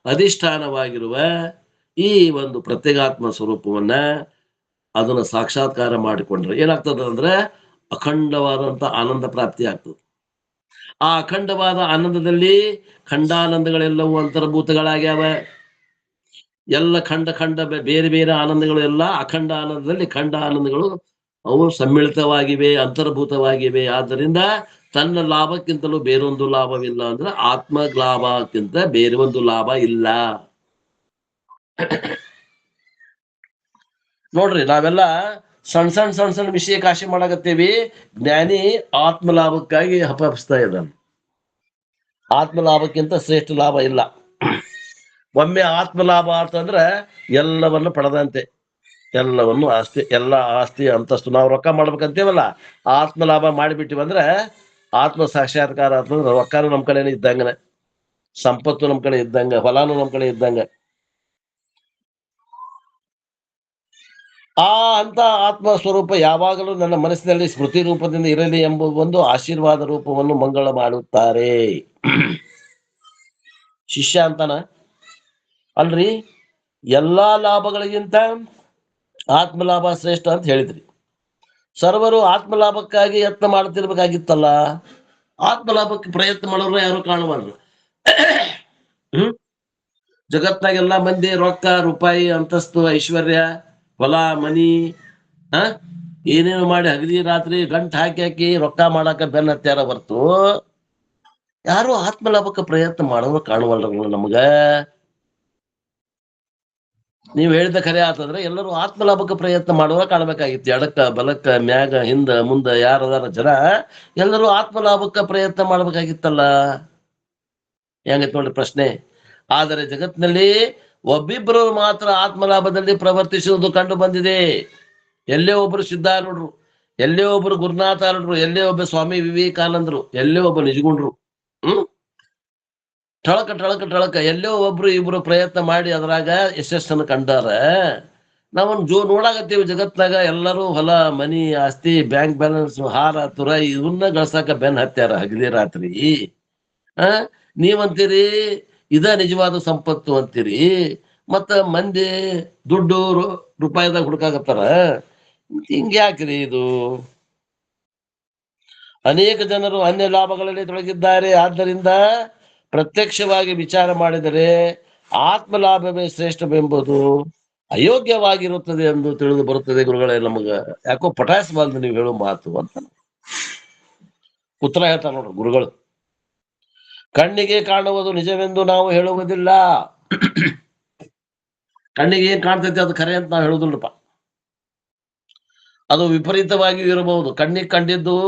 ಅಧಿಷ್ಠಾನವಾಗಿರುವ ಈ ಒಂದು ಪ್ರತ್ಯೇಗಾತ್ಮ ಸ್ವರೂಪವನ್ನ ಅದನ್ನ ಸಾಕ್ಷಾತ್ಕಾರ ಮಾಡಿಕೊಂಡ್ರೆ ಏನಾಗ್ತದೆ ಅಂದ್ರೆ ಅಖಂಡವಾದಂತ ಆನಂದ ಪ್ರಾಪ್ತಿ ಆಗ್ತದೆ. ಆ ಅಖಂಡವಾದ ಆನಂದದಲ್ಲಿ ಖಂಡಾನಂದಗಳೆಲ್ಲವೂ ಅಂತರ್ಭೂತಗಳಾಗ್ಯಾವ. ಎಲ್ಲ ಖಂಡ ಬೇರೆ ಬೇರೆ ಆನಂದಗಳು ಎಲ್ಲ ಅಖಂಡ ಆನಂದದಲ್ಲಿ ಖಂಡ ಆನಂದಗಳು ಅವು ಸಮ್ಮಿಳಿತವಾಗಿವೆ, ಅಂತರ್ಭೂತವಾಗಿವೆ. ಆದ್ದರಿಂದ ತನ್ನ ಲಾಭಕ್ಕಿಂತಲೂ ಬೇರೊಂದು ಲಾಭವಿಲ್ಲ ಅಂದ್ರೆ ಆತ್ಮ ಲಾಭಕ್ಕಿಂತ ಬೇರೆ ಒಂದು ಲಾಭ ಇಲ್ಲ. ನೋಡ್ರಿ, ನಾವೆಲ್ಲ ಸಣ್ಣ ಸಣ್ಣ ವಿಷಯ ಕಾಶಿ ಮಾಡಾಕತ್ತೇವಿ. ಜ್ಞಾನಿ ಆತ್ಮ ಲಾಭಕ್ಕಾಗಿ ಹಪಹಪಿಸ್ತಾ ಇದ್ದಾನೆ. ಆತ್ಮ ಲಾಭಕ್ಕಿಂತ ಶ್ರೇಷ್ಠ ಲಾಭ ಇಲ್ಲ. ಒಮ್ಮೆ ಆತ್ಮ ಲಾಭ ಅಂತಂದ್ರೆ ಎಲ್ಲವನ್ನು ಪಡೆದಂತೆ, ಎಲ್ಲವನ್ನು ಆಸ್ತಿ, ಎಲ್ಲ ಆಸ್ತಿ ಅಂತಸ್ತು ನಾವು ರೊಕ್ಕ ಮಾಡ್ಬೇಕಂತೇವಲ್ಲ, ಆತ್ಮ ಲಾಭ ಮಾಡಿಬಿಟ್ಟಿವಂದ್ರೆ ಆತ್ಮ ಸಾಕ್ಷಾತ್ಕಾರ ಅಂತಂದ್ರೆ ರೊಕ್ಕನೂ ನಮ್ ಕಡೆನೇ ಇದ್ದಂಗನೆ, ಸಂಪತ್ತು ನಮ್ ಕಡೆ ಇದ್ದಂಗ, ಹೊಲಾನು ನಮ್ ಕಡೆ ಇದ್ದಂಗ. ಆ ಅಂತ ಆತ್ಮ ಸ್ವರೂಪ ಯಾವಾಗಲೂ ನನ್ನ ಮನಸ್ಸಿನಲ್ಲಿ ಸ್ಮೃತಿ ರೂಪದಿಂದ ಇರಲಿ ಎಂಬ ಒಂದು ಆಶೀರ್ವಾದ ರೂಪವನ್ನು ಮಂಗಳ ಮಾಡುತ್ತಾರೆ. ಶಿಷ್ಯ ಅಂತಾನ ಅಲ್ರಿ, ಎಲ್ಲಾ ಲಾಭಗಳಿಗಿಂತ ಆತ್ಮಲಾಭ ಶ್ರೇಷ್ಠ ಅಂತ ಹೇಳಿದ್ರಿ. ಸರ್ವರು ಆತ್ಮಲಾಭಕ್ಕಾಗಿ ಯತ್ನ ಮಾಡ್ತಿರ್ಬೇಕಾಗಿತ್ತಲ್ಲ, ಆತ್ಮಲಾಭಕ್ಕೆ ಪ್ರಯತ್ನ ಮಾಡೋರು ಯಾರು ಕಾಣುವಲ್ರು. ಜಗತ್ನಾಗೆಲ್ಲಾ ಮಂದಿ ರೊಕ್ಕ, ರೂಪಾಯಿ, ಅಂತಸ್ತು, ಐಶ್ವರ್ಯ, ಹೊಲ, ಮನಿ ಏನೇನು ಮಾಡಿ ಹಗಲಿ ರಾತ್ರಿ ಗಂಟ್ ಹಾಕಿ ಹಾಕಿ ರೊಕ್ಕ ಮಾಡಾಕ ಬೆನ್ನ ಹತ್ಯಾರ ಹೊರ್ತು ಯಾರು ಆತ್ಮಲಾಭಕ್ಕೆ ಪ್ರಯತ್ನ ಮಾಡೋರು ಕಾಣುವಲ್ರ ನಮಗ. ನೀವ್ ಹೇಳಿದ ಖರೆ ಆತಂದ್ರೆ ಎಲ್ಲರೂ ಆತ್ಮಲಾಭಕ್ಕೆ ಪ್ರಯತ್ನ ಮಾಡುವ ಕಾಣ್ಬೇಕಾಗಿತ್ತು. ಎಡಕ್ಕ ಬಲಕ್ಕ ಮ್ಯಾಗ ಹಿಂದ ಮುಂದ ಯಾರದಾರ ಜನ ಎಲ್ಲರೂ ಆತ್ಮಲಾಭಕ್ಕೆ ಪ್ರಯತ್ನ ಮಾಡ್ಬೇಕಾಗಿತ್ತಲ್ಲ. ಹೆಂಗೈತ್ ನೋಡ್ರಿ ಪ್ರಶ್ನೆ. ಆದರೆ ಜಗತ್ತಿನಲ್ಲಿ ಒಬ್ಬಿಬ್ಬರು ಮಾತ್ರ ಆತ್ಮಲಾಭದಲ್ಲಿ ಪ್ರವರ್ತಿಸುವುದು ಕಂಡು ಬಂದಿದೆ. ಎಲ್ಲೇ ಒಬ್ರು ಸಿದ್ಧಾರೂಢರು, ಎಲ್ಲೇ ಒಬ್ರು ಗುರುನಾಥಾರೂಢರು, ಎಲ್ಲೇ ಒಬ್ಬ ಸ್ವಾಮಿ ವಿವೇಕಾನಂದರು, ಎಲ್ಲೇ ಒಬ್ಬ ನಿಜಗುಂಡ್ರು, ಟಳಕ ಟಳಕ ಟಳಕ ಎಲ್ಲೋ ಒಬ್ರು ಇಬ್ರು ಪ್ರಯತ್ನ ಮಾಡಿ ಅದ್ರಾಗ ಯಶಸ್ಸನ್ನು ಕಂಡಾರ. ನಾವೊಂದು ನೋಡಾಕತ್ತೀವಿ ಜಗತ್ನಾಗ ಎಲ್ಲರೂ ಹೊಲ ಮನಿ ಆಸ್ತಿ ಬ್ಯಾಂಕ್ ಬ್ಯಾಲೆನ್ಸ್ ಹಾರ ತುರ ಇವನ್ನ ಗಳಸಾಕ ಬೆನ್ ಹತ್ಯಾರ ಹಗಲಿ ರಾತ್ರಿ. ನೀವಂತೀರಿ ಇದ ನಿಜವಾದ ಸಂಪತ್ತು ಅಂತೀರಿ, ಮತ್ತ ಮಂದಿ ದುಡ್ಡು ರೂಪಾಯಿದಾಗ ಹುಡುಕಾಕತ್ತಾರ. ಹಿಂಗ್ಯಾಕ್ರಿ ಇದು? ಅನೇಕ ಜನರು ಅನ್ಯ ಲಾಭಗಳಲ್ಲಿ ತೊಡಗಿದ್ದಾರೆ. ಆದ್ದರಿಂದ ಪ್ರತ್ಯಕ್ಷವಾಗಿ ವಿಚಾರ ಮಾಡಿದರೆ ಆತ್ಮಲಾಭವೇ ಶ್ರೇಷ್ಠವೆಂಬುದು ಅಯೋಗ್ಯವಾಗಿರುತ್ತದೆ ಎಂದು ತಿಳಿದು ಬರುತ್ತದೆ ಗುರುಗಳೇ. ನಮಗ ಯಾಕೋ ಪಟಾಯಿಸಬಾರ್ದು ನೀವು ಹೇಳೋ ಮಾತು ಅಂತ ಉತ್ತರ ಹೇಳ್ತಾರ ನೋಡ್ರಿ ಗುರುಗಳು. ಕಣ್ಣಿಗೆ ಕಾಣುವುದು ನಿಜವೆಂದು ನಾವು ಹೇಳುವುದಿಲ್ಲ. ಕಣ್ಣಿಗೆ ಏನ್ ಕಾಣ್ತೈತಿ ಅದು ಖರೆ ಅಂತ ನಾವು ಹೇಳುದಿಲ್ಲಪ್ಪ. ಅದು ವಿಪರೀತವಾಗಿಯೂ ಇರಬಹುದು. ಕಣ್ಣಿಗೆ ಕಂಡಿದ್ದು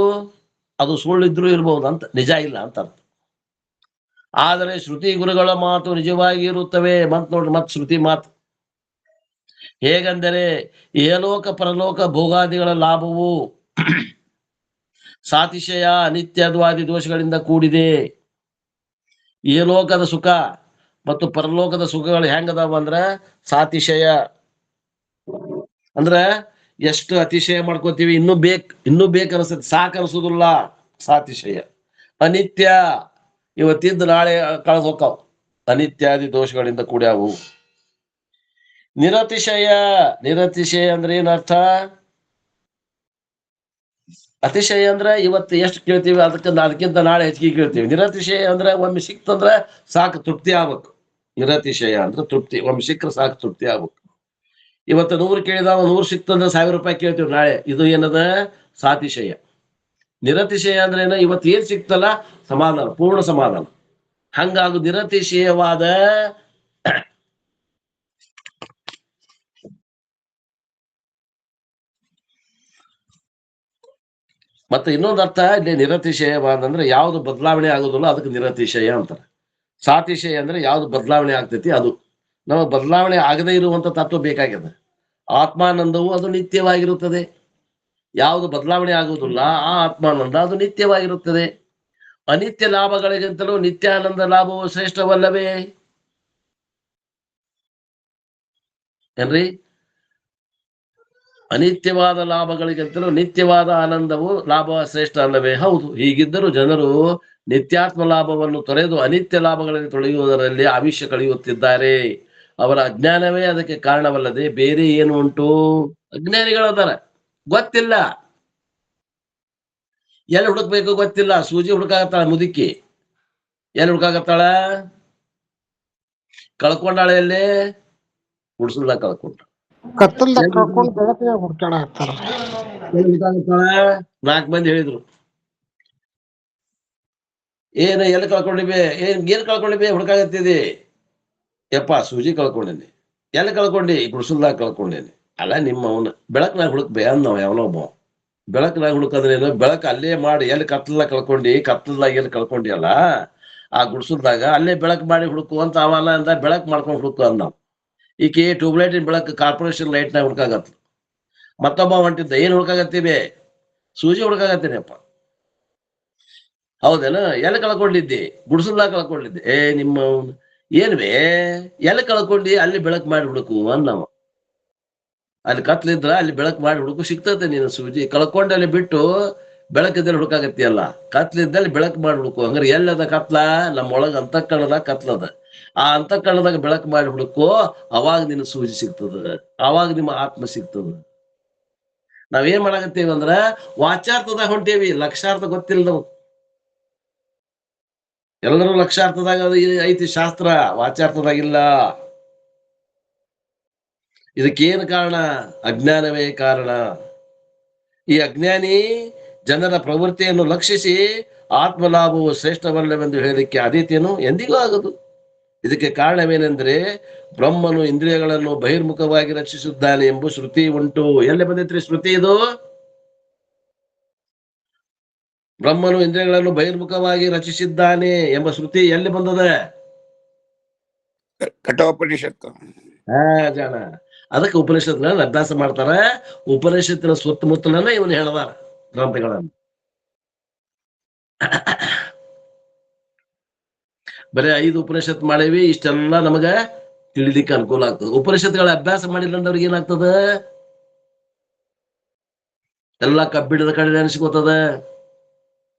ಅದು ಸುಳ್ಳಿದ್ರು ಇರಬಹುದು ಅಂತ, ನಿಜ ಇಲ್ಲ ಅಂತ ಅರ್ಥ. ಆದರೆ ಶ್ರುತಿ ಗುರುಗಳ ಮಾತು ನಿಜವಾಗಿ ಇರುತ್ತವೆ. ಮತ್ ನೋಡ್ರಿ ಮತ್ ಶ್ರುತಿ ಮಾತು ಹೇಗೆಂದರೆ ಏಲೋಕ ಪರಲೋಕ ಭೋಗಾದಿಗಳ ಲಾಭವು ಸಾತಿಶಯ ಅನಿತ್ಯದ್ವಾದಿ ದೋಷಗಳಿಂದ ಕೂಡಿದೆ. ಈ ಲೋಕದ ಸುಖ ಮತ್ತು ಪರಲೋಕದ ಸುಖಗಳು ಹೆಂಗದಾವ ಅಂದ್ರ ಸಾತಿಶಯ ಅಂದ್ರ ಎಷ್ಟು ಅತಿಶಯ ಮಾಡ್ಕೋತೀವಿ, ಇನ್ನೂ ಬೇಕು ಅನಿಸ್ತದೆ, ಸಾಕು ಅನಿಸೋದಿಲ್ಲ ಸಾತಿಶಯ. ಅನಿತ್ಯ ಇವತ್ತಿದ್ದು ನಾಳೆ ಕಳೆದು ಹೋಗ್ತಾವ, ಅನಿತ್ಯಾದಿ ದೋಷಗಳಿಂದ ಕೂಡ್ಯಾವು. ನಿರತಿಶಯ ಅಂದ್ರೆ ಏನರ್ಥ? ಅತಿಶಯ ಅಂದ್ರೆ ಇವತ್ತು ಎಷ್ಟು ಕೇಳ್ತೀವಿ ಅದಕ್ಕಿಂತ ನಾಳೆ ಹೆಚ್ಚಿಗೆ ಕೇಳ್ತೀವಿ. ನಿರತಿಶಯ ಅಂದ್ರೆ ಒಮ್ಮೆ ಸಿಕ್ತಂದ್ರ ಸಾಕು, ತೃಪ್ತಿ ಆಗ್ಬೇಕು. ನಿರತಿಶಯ ಅಂದ್ರೆ ತೃಪ್ತಿ, ಒಮ್ಮೆ ಸಿಕ್ಕರೆ ಸಾಕು, ತೃಪ್ತಿ ಆಗ್ಬೇಕು. ಇವತ್ತು 100 ಕೇಳಿದ 100 ಸಿಕ್ತಂದ್ರೆ 1000 ರೂಪಾಯಿ ಕೇಳ್ತೀವಿ ನಾಳೆ, ಇದು ಏನದ? ಸಾತಿಶಯ. ನಿರತಿಶಯ ಅಂದ್ರೆ ಏನ? ಇವತ್ತು ಏನ್ ಸಿಕ್ತಲ್ಲ ಸಮಾಧಾನ, ಪೂರ್ಣ ಸಮಾಧಾನ. ಹಂಗಾಗು ನಿರತಿಶಯವಾದ ಮತ್ತೆ ಇನ್ನೊಂದು ಅರ್ಥ ಇಲ್ಲಿ ನಿರತಿಶಯವಾದ ಅಂದ್ರೆ ಯಾವ್ದು ಬದಲಾವಣೆ ಆಗೋದಿಲ್ಲ ಅದಕ್ಕೆ ನಿರತಿಶಯ ಅಂತಾರೆ. ಸಾತಿಶಯ ಅಂದ್ರೆ ಯಾವ್ದು ಬದಲಾವಣೆ ಆಗ್ತೈತಿ ಅದು. ನಾವು ಬದಲಾವಣೆ ಆಗದೇ ಇರುವಂತ ತತ್ವ ಬೇಕಾಗಿದೆ. ಆತ್ಮಾನಂದವು ಅದು ನಿತ್ಯವಾಗಿರುತ್ತದೆ. ಯಾವುದು ಬದಲಾವಣೆ ಆಗುವುದಿಲ್ಲ ಆ ಆತ್ಮಾನಂದ ಅದು ನಿತ್ಯವಾಗಿರುತ್ತದೆ. ಅನಿತ್ಯ ಲಾಭಗಳಿಗಿಂತಲೂ ನಿತ್ಯಾನಂದ ಲಾಭವು ಶ್ರೇಷ್ಠವಲ್ಲವೇ ಏನ್ರಿ? ಅನಿತ್ಯವಾದ ಲಾಭಗಳಿಗಿಂತಲೂ ನಿತ್ಯವಾದ ಆನಂದವು ಲಾಭ ಶ್ರೇಷ್ಠ ಅಲ್ಲವೇ? ಹೌದು. ಹೀಗಿದ್ದರೂ ಜನರು ನಿತ್ಯಾತ್ಮ ಲಾಭವನ್ನು ತೊರೆದು ಅನಿತ್ಯ ಲಾಭಗಳಲ್ಲಿ ತೊಳೆಯುವುದರಲ್ಲಿ ಆವಿಷ್ಯ ಕಳೆಯುತ್ತಿದ್ದಾರೆ. ಅವರ ಅಜ್ಞಾನವೇ ಅದಕ್ಕೆ ಕಾರಣವಲ್ಲದೆ ಬೇರೆ ಏನು ಉಂಟು? ಅಜ್ಞಾನಿಗಳದಾರ, ಗೊತ್ತಿಲ್ಲ, ಎಲ್ಲಿ ಹುಡುಕ್ಬೇಕು ಗೊತ್ತಿಲ್ಲ. ಸೂಜಿ ಹುಡುಕಾಗತ್ತಾಳ ಮುದುಕಿ, ಎಲ್ಲಿ ಹುಡುಕಾಗತ್ತಾಳ? ಕಳ್ಕೊಂಡಾಳೆ, ಎಲ್ಲಿ? ಗುಡ್ಸಲ್ದಾಗ ಕಳ್ಕೊಂಡ. ಕತ್ತಲ್ದಾಗ ಕಳ್ಕೊಂಡು ಬೆಳಕಿನಾಗ ಹುಡ್ಕ್ಯಾಡ ಹತ್ತಾರ. 4 ಮಂದಿ ಹೇಳಿದ್ರು, ಏನ್ ಎಲ್ಲಿ ಕಳ್ಕೊಂಡಿವೆ? ಏನ್ ಕಳ್ಕೊಂಡಿವೆ? ಹುಡುಕಾಗತ್ತಿದೆ. ಯಪ್ಪ ಸೂಜಿ ಕಳ್ಕೊಂಡೇನಿ. ಎಲ್ಲಿ ಕಳ್ಕೊಂಡಿ? ಗುಡ್ಸಲ್ದಾಗ ಕಳ್ಕೊಂಡೇನಿ. ಅಲ್ಲ ನಿಮ್ಮ ಅವನ ಬೆಳಕ್ನಾಗ ಹುಡುಕ್ಬೇ ಅಂದ್ ಯಾವನೋ ಒಬ್ಬ. ಬೆಳಕ್ನಾಗ ಹುಡುಕಂದ್ರೇನು? ಬೆಳಕು ಅಲ್ಲೇ ಮಾಡಿ, ಎಲ್ಲಿ ಕತ್ತಲ್ದಾಗ ಕಳ್ಕೊಂಡಿ, ಕತ್ತಲ್ದಾಗ ಎಲ್ಲಿ ಕಳ್ಕೊಂಡಿ ಅಲ್ಲ ಆ ಗುಡ್ಸಲ್ದಾಗ ಅಲ್ಲೇ ಬೆಳಕು ಮಾಡಿ ಹುಡುಕು ಅಂತ ಅವಲ್ಲ ಅಂದ. ಬೆಳಕ್ ಮಾಡ್ಕೊಂಡು ಹುಡುಕು ಅಂದ್ ನಾವು. ಈಕೆ ಟ್ಯೂಬ್ಲೈಟಿನ ಬೆಳಕು ಕಾರ್ಪೊರೇಷನ್ ಲೈಟ್ನಾಗ ಹುಡುಕಾಗತ್ತ. ಮತ್ತೊಬ್ಬ ಹೊಂಟಿದ್ದ, ಏನ್ ಹುಡುಕಾಗತ್ತೀವಿ? ಸೂಜಿ ಹುಡುಕಾಗತ್ತೀನಿ ಅಪ್ಪ. ಹೌದೇನ? ಎಲ್ಲಿ ಕಳ್ಕೊಂಡಿದ್ದಿ? ಗುಡ್ಸಲ್ದಾಗ ಕಳ್ಕೊಂಡಿದ್ದೆ. ನಿಮ್ಮ ಏನ್ವೇ ಎಲ್ಲಿ ಕಳ್ಕೊಂಡಿ? ಅಲ್ಲಿ ಬೆಳಕು ಮಾಡಿ ಹುಡುಕು ಅಂದ್ ನಾವು. ಅಲ್ಲಿ ಕತ್ಲಿದ್ರ ಅಲ್ಲಿ ಬೆಳಕು ಮಾಡಿ ಹುಡುಕು, ಸಿಗ್ತದೆ ನೀನು ಸೂಜಿ. ಕಳ್ಕೊಂಡಲ್ಲಿ ಬಿಟ್ಟು ಬೆಳಕಿದ್ದಲ್ಲಿ ಹುಡುಕಾಗತ್ತಿಯಲ್ಲ, ಕತ್ಲಿದ್ದಲ್ಲಿ ಬೆಳಕು ಮಾಡಿ ಹುಡುಕು. ಹಂಗಾರೆ ಎಲ್ಲದ ಕತ್ಲ? ನಮ್ಮೊಳಗ ಅಂತಃಕರಣದಾಗ ಕತ್ಲದ. ಆ ಅಂತಃಕರಣದಾಗ ಬೆಳಕು ಮಾಡಿ ಹುಡುಕು, ಅವಾಗ ನಿನ್ನ ಸೂಜಿ ಸಿಗ್ತದ, ಅವಾಗ ನಿಮ್ಮ ಆತ್ಮ ಸಿಗ್ತದ. ನಾವೇನ್ ಮಾಡಾಕತ್ತೀವಿ ಅಂದ್ರ ವಾಚಾರ್ಥದಾಗ ಹೊಂಟೇವಿ, ಲಕ್ಷಾರ್ಥ ಗೊತ್ತಿಲ್ಲ ನಾವು. ಎಲ್ಲರೂ ಲಕ್ಷಾರ್ಥದಾಗ ಐತಿ ಶಾಸ್ತ್ರ, ವಾಚಾರ್ಥದಾಗಿಲ್ಲ. ಇದಕ್ಕೇನು ಕಾರಣ? ಅಜ್ಞಾನವೇ ಕಾರಣ. ಈ ಅಜ್ಞಾನಿ ಜನರ ಪ್ರವೃತ್ತಿಯನ್ನು ಲಕ್ಷಿಸಿ ಆತ್ಮಲಾಭವು ಶ್ರೇಷ್ಠವಲ್ಲವೆಂದು ಹೇಳಲಿಕ್ಕೆ ಆದೀತೇನು? ಎಂದಿಗೂ ಆಗದು. ಇದಕ್ಕೆ ಕಾರಣವೇನೆಂದ್ರೆ ಬ್ರಹ್ಮನು ಇಂದ್ರಿಯಗಳನ್ನು ಬಹಿರ್ಮುಖವಾಗಿ ರಕ್ಷಿಸಿದ್ದಾನೆ ಎಂಬ ಶ್ರುತಿ ಉಂಟು. ಎಲ್ಲಿ ಬಂದೈತ್ರಿ ಶ್ರುತಿ ಇದು? ಬ್ರಹ್ಮನು ಇಂದ್ರಿಯಗಳನ್ನು ಬಹಿರ್ಮುಖವಾಗಿ ರಚಿಸಿದ್ದಾನೆ ಎಂಬ ಶ್ರುತಿ ಎಲ್ಲಿ ಬಂದದ? ಕಠೋಪನಿಷತ್ತು. ಜಾಣ. ಅದಕ್ಕೆ ಉಪನಿಷತ್ಗಳನ್ನ ಅಭ್ಯಾಸ ಮಾಡ್ತಾರ. ಉಪನಿಷತ್ತಿನ ಸುತ್ತಮುತ್ತಲನ್ನ ಇವನು ಹೇಳದಾರ ಗ್ರಂಥಗಳನ್ನು. ಬರೀ 5 ಉಪನಿಷತ್ ಮಾಡೇವಿ, ಇಷ್ಟೆಲ್ಲ ನಮಗ ತಿಳಿಲಿಕ್ಕೆ ಅನುಕೂಲ ಆಗ್ತದೆ. ಉಪನಿಷತ್ಗಳ ಅಭ್ಯಾಸ ಮಾಡಿಲ್ಲ ಅಂದವ್ರಿಗೆ ಏನಾಗ್ತದ? ಎಲ್ಲ ಕಬ್ಬಿಣದ ಕಡೆ ಅನಿಸ್ಕೋತದ.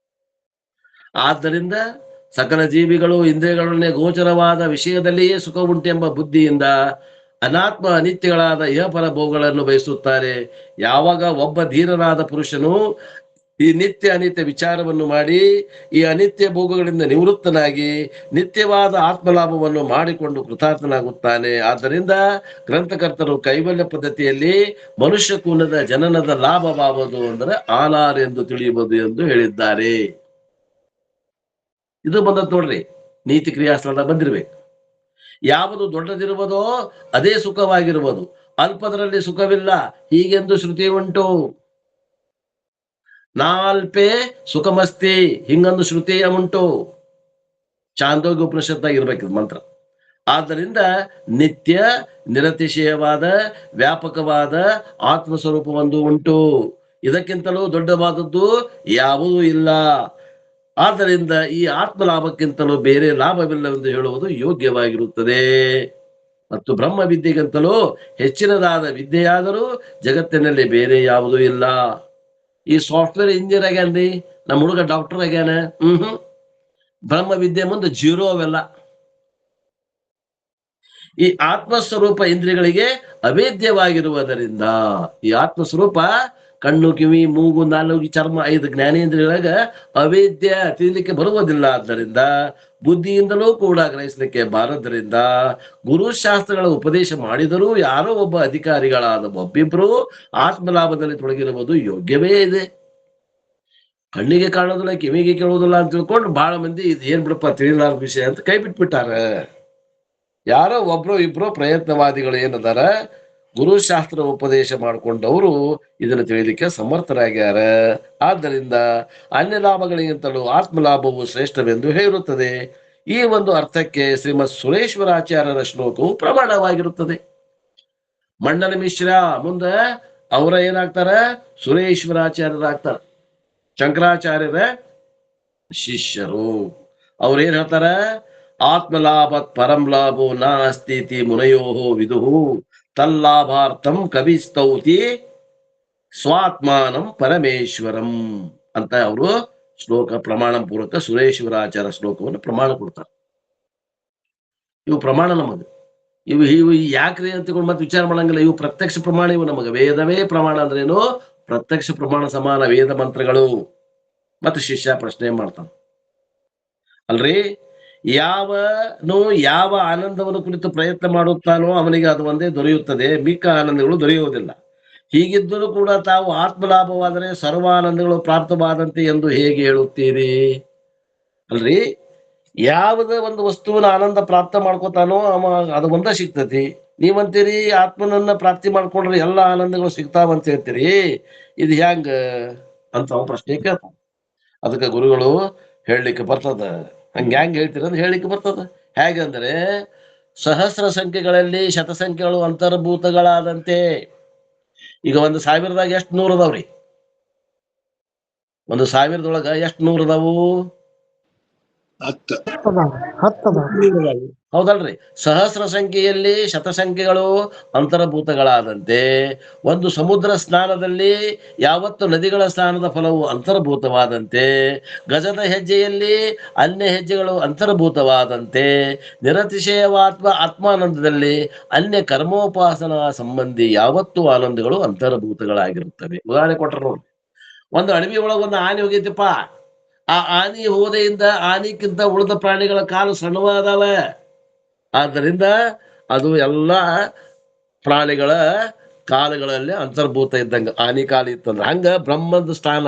ಆದ್ದರಿಂದ ಸಕಲ ಜೀವಿಗಳು ಇಂದ್ರಿಯಗಳನ್ನೇ ಗೋಚರವಾದ ವಿಷಯದಲ್ಲಿಯೇ ಸುಖ ಉಂಟೆಂಬ ಬುದ್ಧಿಯಿಂದ ಅನಾತ್ಮ ಅನಿತ್ಯಗಳಾದ ಇಹಪರ ಭೋಗಗಳನ್ನು ಬಯಸುತ್ತಾರೆ. ಯಾವಾಗ ಒಬ್ಬ ಧೀರನಾದ ಪುರುಷನು ಈ ನಿತ್ಯ ಅನಿತ್ಯ ವಿಚಾರವನ್ನು ಮಾಡಿ ಈ ಅನಿತ್ಯ ಭೋಗಗಳಿಂದ ನಿವೃತ್ತನಾಗಿ ನಿತ್ಯವಾದ ಆತ್ಮಲಾಭವನ್ನು ಮಾಡಿಕೊಂಡು ಕೃತಾರ್ಥನಾಗುತ್ತಾನೆ. ಆದ್ದರಿಂದ ಗ್ರಂಥಕರ್ತರು ಕೈವಲ್ಯ ಪದ್ಧತಿಯಲ್ಲಿ ಮನುಷ್ಯ ಕುಲದ ಜನನದ ಲಾಭವಾಗುವುದು ಅಂದರೆ ಆಲಾರ್ ಎಂದು ತಿಳಿಯುವುದು ಎಂದು ಹೇಳಿದ್ದಾರೆ. ಇದು ಬಂದದ್ ನೋಡ್ರಿ, ನೀತಿ ಕ್ರಿಯಾಸ್ಥಳ ಬಂದಿರ್ಬೇಕು. ಯಾವುದು ದೊಡ್ಡದಿರುವುದೋ ಅದೇ ಸುಖವಾಗಿರುವುದು, ಅಲ್ಪದರಲ್ಲಿ ಸುಖವಿಲ್ಲ ಹೀಗೆಂದು ಶ್ರುತಿ ಉಂಟು. ನಾಲ್ಪೆ ಸುಖಮಸ್ತಿ ಹಿಂಗಂದು ಶ್ರುತಿಯ ಉಂಟು. ಚಾಂದೋಗ್ಯ ಉಪನಿಷತ್ತಾಗಿ ಇರ್ಬೇಕು ಮಂತ್ರ. ಆದ್ದರಿಂದ ನಿತ್ಯ ನಿರತಿಶಯವಾದ ವ್ಯಾಪಕವಾದ ಆತ್ಮಸ್ವರೂಪ ಒಂದು ಉಂಟು. ಇದಕ್ಕಿಂತಲೂ ದೊಡ್ಡವಾದದ್ದು ಯಾವುದೂ ಇಲ್ಲ. ಆದ್ದರಿಂದ ಈ ಆತ್ಮ ಲಾಭಕ್ಕಿಂತಲೂ ಬೇರೆ ಲಾಭವಿಲ್ಲವೆಂದು ಹೇಳುವುದು ಯೋಗ್ಯವಾಗಿರುತ್ತದೆ. ಮತ್ತು ಬ್ರಹ್ಮ ವಿದ್ಯೆಗಿಂತಲೂ ಹೆಚ್ಚಿನದಾದ ವಿದ್ಯೆಯಾದರೂ ಜಗತ್ತಿನಲ್ಲಿ ಬೇರೆ ಯಾವುದೂ ಇಲ್ಲ. ಈ ಸಾಫ್ಟ್ವೇರ್ ಇಂಜಿನಿಯರ್ ಆಗ್ಯಾನ್ರಿ, ನಮ್ಮ ಹುಡುಗ ಡಾಕ್ಟರ್ ಆಗ್ಯಾನ. ಬ್ರಹ್ಮ ವಿದ್ಯೆ ಮುಂದೆ ಜೀರೋ ಅವೆಲ್ಲ. ಈ ಆತ್ಮಸ್ವರೂಪ ಇಂದ್ರಿಯಗಳಿಗೆ ಅವೇದ್ಯವಾಗಿರುವುದರಿಂದ ಈ ಆತ್ಮಸ್ವರೂಪ ಕಣ್ಣು, ಕಿವಿ, ಮೂಗು, ನಾಲಿಗೆ, ಚರ್ಮ 5 ಜ್ಞಾನೇಂದ್ರಿಯೊಳಗ ಅವೇದ್ಯ ತಿಳಿಲಿಕ್ಕೆ ಬರುವುದಿಲ್ಲ. ಆದ್ದರಿಂದ ಬುದ್ಧಿಯಿಂದಲೂ ಕೂಡ ಗ್ರಹಿಸಲಿಕ್ಕೆ ಬಾರದ್ದರಿಂದ ಗುರುಶಾಸ್ತ್ರಗಳ ಉಪದೇಶ ಮಾಡಿದರೂ ಯಾರೋ ಒಬ್ಬ ಅಧಿಕಾರಿಗಳಾದ ಒಬ್ಬಿಬ್ರು ಆತ್ಮಲಾಭದಲ್ಲಿ ತೊಡಗಿರುವುದು ಯೋಗ್ಯವೇ ಇದೆ. ಕಣ್ಣಿಗೆ ಕಾಣೋದಿಲ್ಲ, ಕಿವಿಗೆ ಕೇಳೋದಿಲ್ಲ ಅಂತ ತಿಳ್ಕೊಂಡು ಬಹಳ ಮಂದಿ ಇದು ಏನ್ ಬಿಡಪ್ಪ ತಿಳಿಲಾರ ವಿಷಯ ಅಂತ ಕೈ ಬಿಟ್ಬಿಟ್ಟಾರ. ಯಾರೋ ಒಬ್ರು ಇಬ್ರು ಪ್ರಯತ್ನವಾದಿಗಳು ಏನದಾರ ಗುರುಶಾಸ್ತ್ರ ಉಪದೇಶ ಮಾಡಿಕೊಂಡವರು ಇದನ್ನು ತಿಳಿಲಿಕ್ಕೆ ಸಮರ್ಥರಾಗ್ಯಾರ. ಆದ್ದರಿಂದ ಅನ್ಯ ಲಾಭಗಳಿಗಿಂತಲೂ ಆತ್ಮಲಾಭವು ಶ್ರೇಷ್ಠವೆಂದು ಹೇಳುತ್ತದೆ. ಈ ಒಂದು ಅರ್ಥಕ್ಕೆ ಶ್ರೀಮತ್ ಸುರೇಶ್ವರಾಚಾರ್ಯರ ಶ್ಲೋಕವು ಪ್ರಮಾಣವಾಗಿರುತ್ತದೆ. ಮಂಡನ ಮಿಶ್ರ ಮುಂದೆ ಅವರ ಏನಾಗ್ತಾರ? ಸುರೇಶ್ವರಾಚಾರ್ಯರಾಗ್ತಾರ, ಶಂಕರಾಚಾರ್ಯರ ಶಿಷ್ಯರು. ಅವ್ರೇನ್ ಹೇಳ್ತಾರ? ಆತ್ಮಲಾಭತ್ ಪರಂ ಲಾಭೋ ನಾಸ್ತಿ ಮುನಯೋಹೋ ವಿದುಹು ತಲ್ಲಾಭಾರ್ಥಂ ಕವಿಸ್ತೌತಿ ಸ್ವಾತ್ಮಾನಂ ಪರಮೇಶ್ವರಂ ಅಂತ ಅವರು ಶ್ಲೋಕ ಪ್ರಮಾಣ ಪೂರ್ವಕ ಸುರೇಶ್ವರಾಚಾರ್ಯ ಶ್ಲೋಕವನ್ನು ಪ್ರಮಾಣ ಕೊಡ್ತಾರೆ. ಇವು ಪ್ರಮಾಣ ನಮಗೆ. ಇವು ಯಾಕ್ರಿ ಅಂತ ಮತ್ತೆ ವಿಚಾರ ಮಾಡಂಗಿಲ್ಲ. ಇವು ಪ್ರತ್ಯಕ್ಷ ಪ್ರಮಾಣ. ಇವು ನಮಗೆ ವೇದವೇ ಪ್ರಮಾಣ ಅಂದ್ರೇನು? ಪ್ರತ್ಯಕ್ಷ ಪ್ರಮಾಣ ಸಮಾನ ವೇದ ಮಂತ್ರಗಳು. ಮತ್ತೆ ಶಿಷ್ಯ ಪ್ರಶ್ನೆ ಮಾಡ್ತಾನ, ಅಲ್ರಿ ಯಾವನು ಯಾವ ಆನಂದವನ್ನು ಕುರಿತು ಪ್ರಯತ್ನ ಮಾಡುತ್ತಾನೋ ಅವನಿಗೆ ಅದು ಒಂದೇ ದೊರೆಯುತ್ತದೆ, ಮಿಕ್ಕ ಆನಂದಗಳು ದೊರೆಯುವುದಿಲ್ಲ. ಹೀಗಿದ್ದರೂ ಕೂಡ ತಾವು ಆತ್ಮಲಾಭವಾದರೆ ಸರ್ವಾನಂದಗಳು ಪ್ರಾಪ್ತವಾದಂತೆ ಎಂದು ಹೇಗೆ ಹೇಳುತ್ತೀರಿ? ಅಲ್ರಿ ಯಾವುದ ಒಂದು ವಸ್ತುವಿನ ಆನಂದ ಪ್ರಾಪ್ತ ಮಾಡ್ಕೋತಾನೋ ಅವ ಅದು ಒಂದ ಸಿಗ್ತತಿ. ನೀವಂತೀರಿ ಆತ್ಮನನ್ನ ಪ್ರಾಪ್ತಿ ಮಾಡ್ಕೊಂಡ್ರೆ ಎಲ್ಲ ಆನಂದಗಳು ಸಿಗ್ತಾವಂತ ಹೇಳ್ತೀರಿ. ಇದು ಹೆಂಗ ಅಂತ ಅವ ಪ್ರಶ್ನೆ ಕೇಳ್ತಾನ. ಅದಕ್ಕೆ ಗುರುಗಳು ಹೇಳಲಿಕ್ಕೆ ಬರ್ತದ. ಹಂಗ್ಯಾಂಗ್ ಹೇಳ್ತೀರ ಅಂತ ಹೇಳಲಿಕ್ಕೆ ಬರ್ತದ. ಹೇಗಂದ್ರೆ ಸಹಸ್ರ ಸಂಖ್ಯೆಗಳಲ್ಲಿ ಶತಸಂಖ್ಯೆಗಳು ಅಂತರ್ಭೂತಗಳಾದಂತೆ. ಈಗ 1000ದಾಗ ಎಷ್ಟು 100 ಅದಾವ್ರಿ? 1000ದೊಳಗ ಎಷ್ಟು 100 ಅದಾವು? 10 ಹೌದಲ್ರಿ? ಸಹಸ್ರ ಸಂಖ್ಯೆಯಲ್ಲಿ ಶತಸಂಖ್ಯೆಗಳು ಅಂತರ್ಭೂತಗಳಾದಂತೆ ಒಂದು ಸಮುದ್ರ ಸ್ನಾನದಲ್ಲಿ ಯಾವತ್ತು ನದಿಗಳ ಸ್ನಾನದ ಫಲವು ಅಂತರ್ಭೂತವಾದಂತೆ ಗಜದ ಹೆಜ್ಜೆಯಲ್ಲಿ ಅನ್ಯ ಹೆಜ್ಜೆಗಳು ಅಂತರ್ಭೂತವಾದಂತೆ ಆತ್ಮಾನಂದದಲ್ಲಿ ಅನ್ಯ ಕರ್ಮೋಪಾಸನಾ ಸಂಬಂಧಿ ಯಾವತ್ತು ಆನಂದಗಳು ಅಂತರ್ಭೂತಗಳಾಗಿರುತ್ತವೆ. ಉದಾಹರಣೆ ಕೊಟ್ಟರು ನೋಡಿ. ಒಂದು ಅಡವಿ ಒಳಗ ಒಂದು ಆನೆ ಹೋಗೈತಿಪ್ಪ. ಆ ಆನೆ ಹೋದೆಯಿಂದ ಆನೆಕ್ಕಿಂತ ಉಳಿದ ಪ್ರಾಣಿಗಳ ಕಾಲು ಸಣ್ಣವಾದವ. ಆದ್ದರಿಂದ ಅದು ಎಲ್ಲ ಪ್ರಾಣಿಗಳ ಕಾಲಗಳಲ್ಲಿ ಅಂತರ್ಭೂತ ಇದ್ದಂಗ ಆನಿ ಕಾಲ ಇತ್ತಂದ್ರ ಹಂಗ ಬ್ರಹ್ಮದ ಸ್ಥಾನ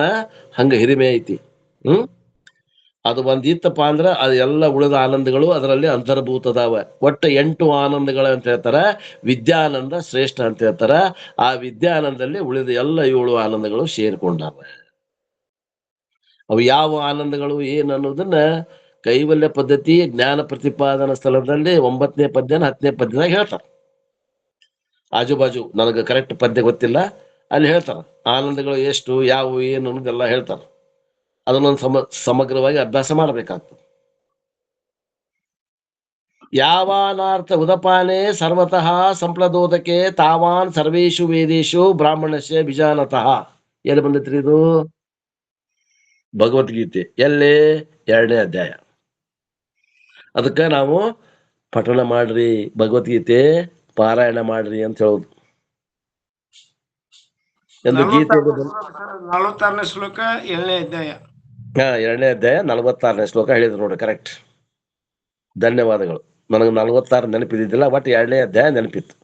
ಹಂಗ ಹಿರಿಮೆ ಐತಿ. ಅದು ಒಂದ್ ಇತ್ತಪ್ಪ ಅಂದ್ರ ಅದು ಎಲ್ಲ ಉಳಿದ ಆನಂದಗಳು ಅದರಲ್ಲಿ ಅಂತರ್ಭೂತದಾವ. ಒಟ್ಟು 8 ಆನಂದಗಳು ಅಂತ ಹೇಳ್ತಾರ. ವಿದ್ಯಾನಂದ ಶ್ರೇಷ್ಠ ಅಂತ ಹೇಳ್ತಾರ. ಆ ವಿದ್ಯಾನಂದದಲ್ಲಿ ಉಳಿದ ಎಲ್ಲ 7 ಆನಂದಗಳು ಸೇರ್ಕೊಂಡಾವ. ಅವು ಯಾವ ಆನಂದಗಳು ಏನ್ ಅನ್ನೋದನ್ನ ಕೈವಲ್ಯ ಪದ್ಧತಿ ಜ್ಞಾನ ಪ್ರತಿಪಾದನಾ ಸ್ಥಳದಲ್ಲಿ 9ನೇ ಪದ್ಯನ 10ನೇ ಪದ್ಯದಾಗ ಹೇಳ್ತಾರ. ಆಜು ಬಾಜು ನನಗೆ ಕರೆಕ್ಟ್ ಪದ್ಯ ಗೊತ್ತಿಲ್ಲ, ಅಲ್ಲಿ ಹೇಳ್ತಾರ ಆನಂದಗಳು ಎಷ್ಟು ಯಾವುವು ಏನು ಅನ್ನೋದೆಲ್ಲ ಹೇಳ್ತಾರ. ಅದನ್ನೊಂದು ಸಮಗ್ರವಾಗಿ ಅಭ್ಯಾಸ ಮಾಡಬೇಕಾಗ್ತದೆ. ಯಾವಾನಾರ್ಥ ಉದಪಾನೆ ಸರ್ವತಃ ಸಂಪ್ಲದೋದಕ್ಕೆ ತಾವಾನ್ ಸರ್ವೇಶು ವೇದೇಶು ಬ್ರಾಹ್ಮಣಸ್ಯ ಬಿಜಾನತಃ. ಎಲ್ಲಿ ಬಂದೈತ್ರಿ ಇದು? ಭಗವದ್ಗೀತೆ. ಎಲ್ಲಿ? 2ನೇ ಅಧ್ಯಾಯ. ಅದಕ್ಕೆ ನಾವು ಪಠಣ ಮಾಡ್ರಿ, ಭಗವದ್ಗೀತೆ ಪಾರಾಯಣ ಮಾಡ್ರಿ ಅಂತ ಹೇಳೋದು. ಎಂದು ಗೀತೆ 46ನೇ ಶ್ಲೋಕ 7ನೇ ಅಧ್ಯಾಯ. 2ನೇ ಅಧ್ಯಾಯ 46ನೇ ಶ್ಲೋಕ ಹೇಳಿದ್ರು ನೋಡಿ, ಕರೆಕ್ಟ್. ಧನ್ಯವಾದಗಳು. ನನಗೆ 46 ನೆನಪಿದ್ದಿಲ್ಲ, ಬಟ್ 2ನೇ ಅಧ್ಯಾಯ ನೆನಪಿತ್ತು.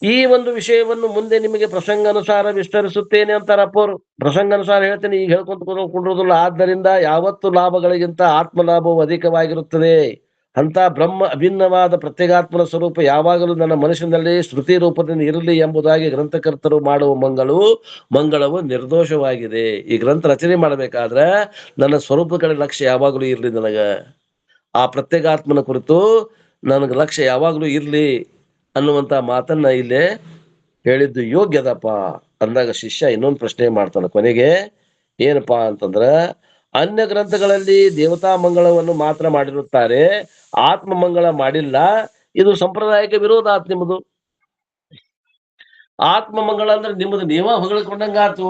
ಈ ಒಂದು ವಿಷಯವನ್ನು ಮುಂದೆ ನಿಮಗೆ ಪ್ರಸಂಗಾನುಸಾರ ವಿಸ್ತರಿಸುತ್ತೇನೆ ಅಂತಾರ ಅಪ್ಪೋರು. ಪ್ರಸಂಗಾನುಸಾರ ಹೇಳ್ತೇನೆ, ಈಗ ಹೇಳ್ಕೊಂತ ಕುಂಡ್ರೋದಿಲ್ಲ. ಆದ್ದರಿಂದ ಯಾವತ್ತು ಲಾಭಗಳಿಗಿಂತ ಆತ್ಮಲಾಭವು ಅಧಿಕವಾಗಿರುತ್ತದೆ. ಅಂತ ಬ್ರಹ್ಮ ಅಭಿನ್ನವಾದ ಪ್ರತ್ಯೇಗಾತ್ಮನ ಸ್ವರೂಪ ಯಾವಾಗಲೂ ನನ್ನ ಮನಸ್ಸಿನಲ್ಲಿ ಶ್ರುತಿ ರೂಪದಿಂದ ಇರಲಿ ಎಂಬುದಾಗಿ ಗ್ರಂಥಕರ್ತರು ಮಾಡುವ ಮಂಗಳವು ನಿರ್ದೋಷವಾಗಿದೆ. ಈ ಗ್ರಂಥ ರಚನೆ ಮಾಡಬೇಕಾದ್ರೆ ನನ್ನ ಸ್ವರೂಪ ಕಡೆ ಲಕ್ಷ್ಯ ಯಾವಾಗಲೂ ಇರ್ಲಿ. ನನಗ ಆ ಪ್ರತ್ಯೇಗಾತ್ಮನ ಕುರಿತು ನನಗೆ ಲಕ್ಷ್ಯ ಯಾವಾಗಲೂ ಇರ್ಲಿ ಅನ್ನುವಂತ ಮಾತನ್ನ ಇಲ್ಲೇ ಹೇಳಿದ್ದು ಯೋಗ್ಯದಪ್ಪ ಅಂದಾಗ ಶಿಷ್ಯ ಇನ್ನೊಂದು ಪ್ರಶ್ನೆ ಮಾಡ್ತಾನೆ ಕೊನೆಗೆ. ಏನಪ್ಪಾ ಅಂತಂದ್ರ, ಅನ್ಯ ಗ್ರಂಥಗಳಲ್ಲಿ ದೇವತಾ ಮಂಗಳವನ್ನು ಮಾತ್ರ ಮಾಡಿರುತ್ತಾರೆ, ಆತ್ಮ ಮಂಗಳ ಮಾಡಿಲ್ಲ. ಇದು ಸಂಪ್ರದಾಯಕ್ಕೆ ವಿರೋಧ ಆತ್ ನಿಮ್ಮದು. ಆತ್ಮ ಮಂಗಳ ಅಂದ್ರೆ ನಿಮ್ಮದು ನೀವ ಹೊಗಳಿಕೊಂಡಂಗಾತು.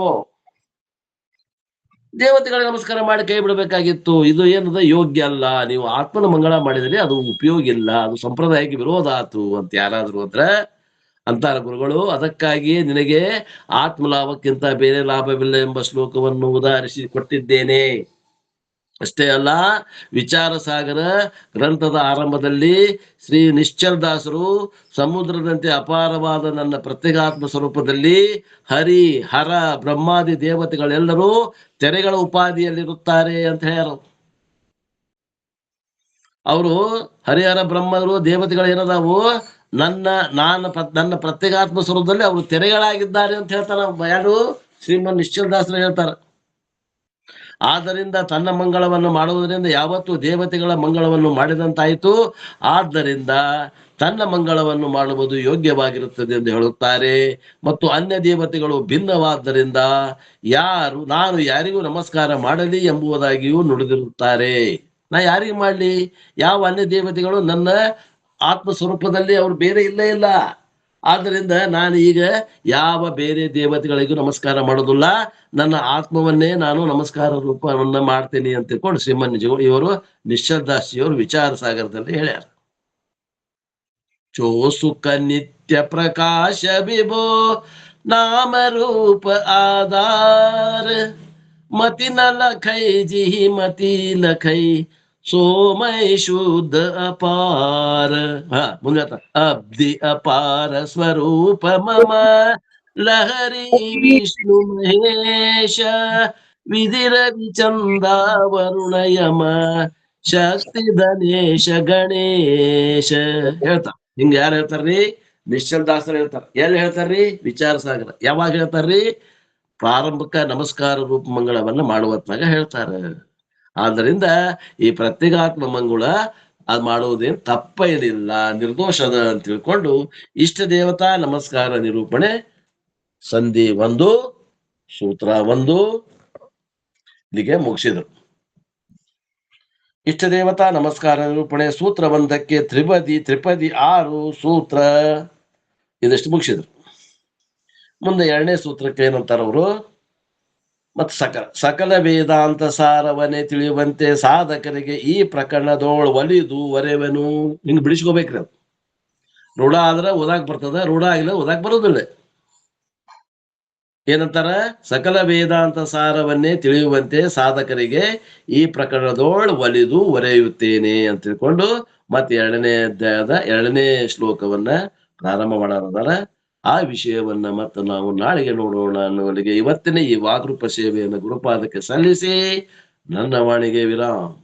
ದೇವತೆಗಳಿಗೆ ನಮಸ್ಕಾರ ಮಾಡಿ ಕೈ ಬಿಡಬೇಕಾಗಿತ್ತು. ಇದು ಏನದ ಯೋಗ್ಯ ಅಲ್ಲ. ನೀವು ಆತ್ಮನ ಮಂಗಳ ಮಾಡಿದ್ರೆ ಅದು ಉಪಯೋಗ ಇಲ್ಲ, ಅದು ಸಂಪ್ರದಾಯಕ್ಕೆ ವಿರೋಧ ಆತು ಅಂತ ಯಾರಾದ್ರು ಅಂತಾರ ಗುರುಗಳು. ಅದಕ್ಕಾಗಿಯೇ ನಿನಗೆ ಆತ್ಮ ಲಾಭಕ್ಕಿಂತ ಬೇರೆ ಲಾಭವಿಲ್ಲ ಎಂಬ ಶ್ಲೋಕವನ್ನು ಉದಾಹರಿಸಿ ಕೊಟ್ಟಿದ್ದೇನೆ. ಅಷ್ಟೇ ಅಲ್ಲ, ವಿಚಾರ ಸಾಗರ ಗ್ರಂಥದ ಆರಂಭದಲ್ಲಿ ಶ್ರೀ ನಿಶ್ಚಲ್ ದಾಸರು ಸಮುದ್ರದಂತೆ ಅಪಾರವಾದ ನನ್ನ ಪ್ರತ್ಯೇಗಾತ್ಮ ಸ್ವರೂಪದಲ್ಲಿ ಹರಿ ಹರ ಬ್ರಹ್ಮಾದಿ ದೇವತೆಗಳೆಲ್ಲರೂ ತೆರೆಗಳ ಉಪಾಧಿಯಲ್ಲಿರುತ್ತಾರೆ ಅಂತ ಹೇಳ್ಯಾರ. ಅವರು ಹರಿಹರ ಬ್ರಹ್ಮರು ದೇವತೆಗಳು ಏನದಾವು, ನನ್ನ ಪ್ರತ್ಯೇಗಾತ್ಮ ಸ್ವರೂಪದಲ್ಲಿ ಅವರು ತೆರೆಗಳಾಗಿದ್ದಾರೆ ಅಂತ ಹೇಳ್ತಾರ. ಯಾರು? ಶ್ರೀಮನ್ ನಿಶ್ಚಲ್ ದಾಸರು ಹೇಳ್ತಾರ. ಆದ್ದರಿಂದ ತನ್ನ ಮಂಗಳವನ್ನು ಮಾಡುವುದರಿಂದ ಯಾವತ್ತು ದೇವತೆಗಳ ಮಂಗಳವನ್ನು ಮಾಡಿದಂತಾಯಿತು. ಆದ್ದರಿಂದ ತನ್ನ ಮಂಗಳವನ್ನು ಮಾಡುವುದು ಯೋಗ್ಯವಾಗಿರುತ್ತದೆ ಎಂದು ಹೇಳುತ್ತಾರೆ. ಮತ್ತು ಅನ್ಯ ದೇವತೆಗಳು ಭಿನ್ನವಾದ್ದರಿಂದ ನಾನು ಯಾರಿಗೂ ನಮಸ್ಕಾರ ಮಾಡಲಿ ಎಂಬುದಾಗಿಯೂ ನುಡಿದಿರುತ್ತಾರೆ. ನಾ ಯಾರಿಗೆ ಮಾಡ್ಲಿ? ಯಾವ ಅನ್ಯ ದೇವತೆಗಳು ನನ್ನ ಆತ್ಮ ಸ್ವರೂಪದಲ್ಲಿ ಅವ್ರು ಬೇರೆ ಇಲ್ಲೇ ಇಲ್ಲ. ಆದ್ದರಿಂದ ನಾನು ಈಗ ಯಾವ ಬೇರೆ ದೇವತೆಗಳಿಗೂ ನಮಸ್ಕಾರ ಮಾಡೋದಿಲ್ಲ, ನನ್ನ ಆತ್ಮವನ್ನೇ ನಾನು ನಮಸ್ಕಾರ ರೂಪವನ್ನ ಮಾಡ್ತೇನೆ ಅಂತ ತಿಳ್ಕೊಂಡು ಶ್ರೀಮನ್ ಇವರು ನಿಶ್ಚಲ್ದಾಸಿಯವರು ವಿಚಾರ ಸಾಗರದಲ್ಲಿ ಹೇಳ್ಯಾರ. ಚೋಸುಕ ನಿತ್ಯ ಪ್ರಕಾಶ ವಿಭೋ ನಾಮ ರೂಪ ಆಧಾರ ಮತಿ ನ ಲಖೈ ಜಿಹಿ ಮತಿ ಲಖೈ ಸೋಮೈ ಶುದ್ಧ ಅಪಾರ. ಮುಂದೆ ಅಬ್ಧಿ ಅಪಾರ ಸ್ವರೂಪ ಮಮ ಲಹರಿ ವಿಷ್ಣು ಮಹೇಶ ವಿಧಿರ ವಿಚಂದ ವರುಣ ಯಮ ಶಕ್ತಿ ಧನೇಶ ಗಣೇಶ ಹೇಳ್ತಾರ. ಹಿಂಗ ಯಾರು ಹೇಳ್ತಾರ್ರಿ? ನಿಶ್ಚಲ್ ದಾಸರು ಹೇಳ್ತಾರ. ಎಲ್ಲಿ ಹೇಳ್ತಾರ್ರಿ? ವಿಚಾರ ಸಾಗರ. ಯಾವಾಗ ಹೇಳ್ತಾರ್ರಿ? ಪ್ರಾರಂಭಿಕ ನಮಸ್ಕಾರ ರೂಪ ಮಂಗಳವನ್ನ ಮಾಡುವತ್ನಾಗ ಹೇಳ್ತಾರ. ಆದ್ದರಿಂದ ಈ ಪ್ರತ್ಯೇಗಾತ್ಮ ಮಂಗಳ ಅದ್ ಮಾಡುವುದೇನು ತಪ್ಪೇನಿಲ್ಲ, ನಿರ್ದೋಷದ ಅಂತ ತಿಳ್ಕೊಂಡು ಇಷ್ಟ ದೇವತಾ ನಮಸ್ಕಾರ ನಿರೂಪಣೆ ಸಂಧಿ 1 ಸೂತ್ರ 1 ಇಲ್ಲಿಗೆ ಮುಗಿಸಿದ್ರು. ಇಷ್ಟ ದೇವತಾ ನಮಸ್ಕಾರ ನಿರೂಪಣೆ ಸೂತ್ರ 1ಕ್ಕೆ ತ್ರಿಪದಿ 6 ಸೂತ್ರ ಇದಷ್ಟು ಮುಗಿಸಿದ್ರು. ಮುಂದೆ 2ನೇ ಸೂತ್ರಕ್ಕೆ ಏನಂತಾರ ಅವರು? ಮತ್ ಸಕಲ ವೇದಾಂತ ಸಾರವನ್ನೇ ತಿಳಿಯುವಂತೆ ಸಾಧಕರಿಗೆ ಈ ಪ್ರಕರಣದೋಳು ಒಲಿದು ಒರೆವನು. ಹಿಂಗ್ ಬಿಡಿಸ್ಕೋಬೇಕ್ರಿ. ಅದು ರೂಢ ಆದ್ರ ಓದಾಕ್ ಬರ್ತದ, ರೂಢ ಆಗಿಲ್ಲ ಓದಾಕ್ ಬರೋದಿಲ್ಲ. ಏನಂತಾರ? ಸಕಲ ವೇದಾಂತ ಸಾರವನ್ನೇ ತಿಳಿಯುವಂತೆ ಸಾಧಕರಿಗೆ ಈ ಪ್ರಕರಣದೋಳು ಒಲಿದು ಒರೆಯುತ್ತೇನೆ ಅಂತ ತಿಳ್ಕೊಂಡು ಮತ್ತೆ 2ನೇ ಅಧ್ಯಾಯದ 2ನೇ ಶ್ಲೋಕವನ್ನ ಪ್ರಾರಂಭ ಮಾಡೋದಾರ. ಆ ವಿಷಯವನ್ನ ಮತ್ತೆ ನಾವು ನಾಳೆಗೆ ನೋಡೋಣ ಅನ್ನುವಲ್ಲಿಗೆ ಇವತ್ತಿನ ಈ ವಾಗ್ರೂಪ ಸೇವೆಯನ್ನು ಗುರುಪಾದಕ್ಕೆ ಸಲ್ಲಿಸಿ ನನ್ನ ವಾಣಿಗೆ ವಿರಾಮ್.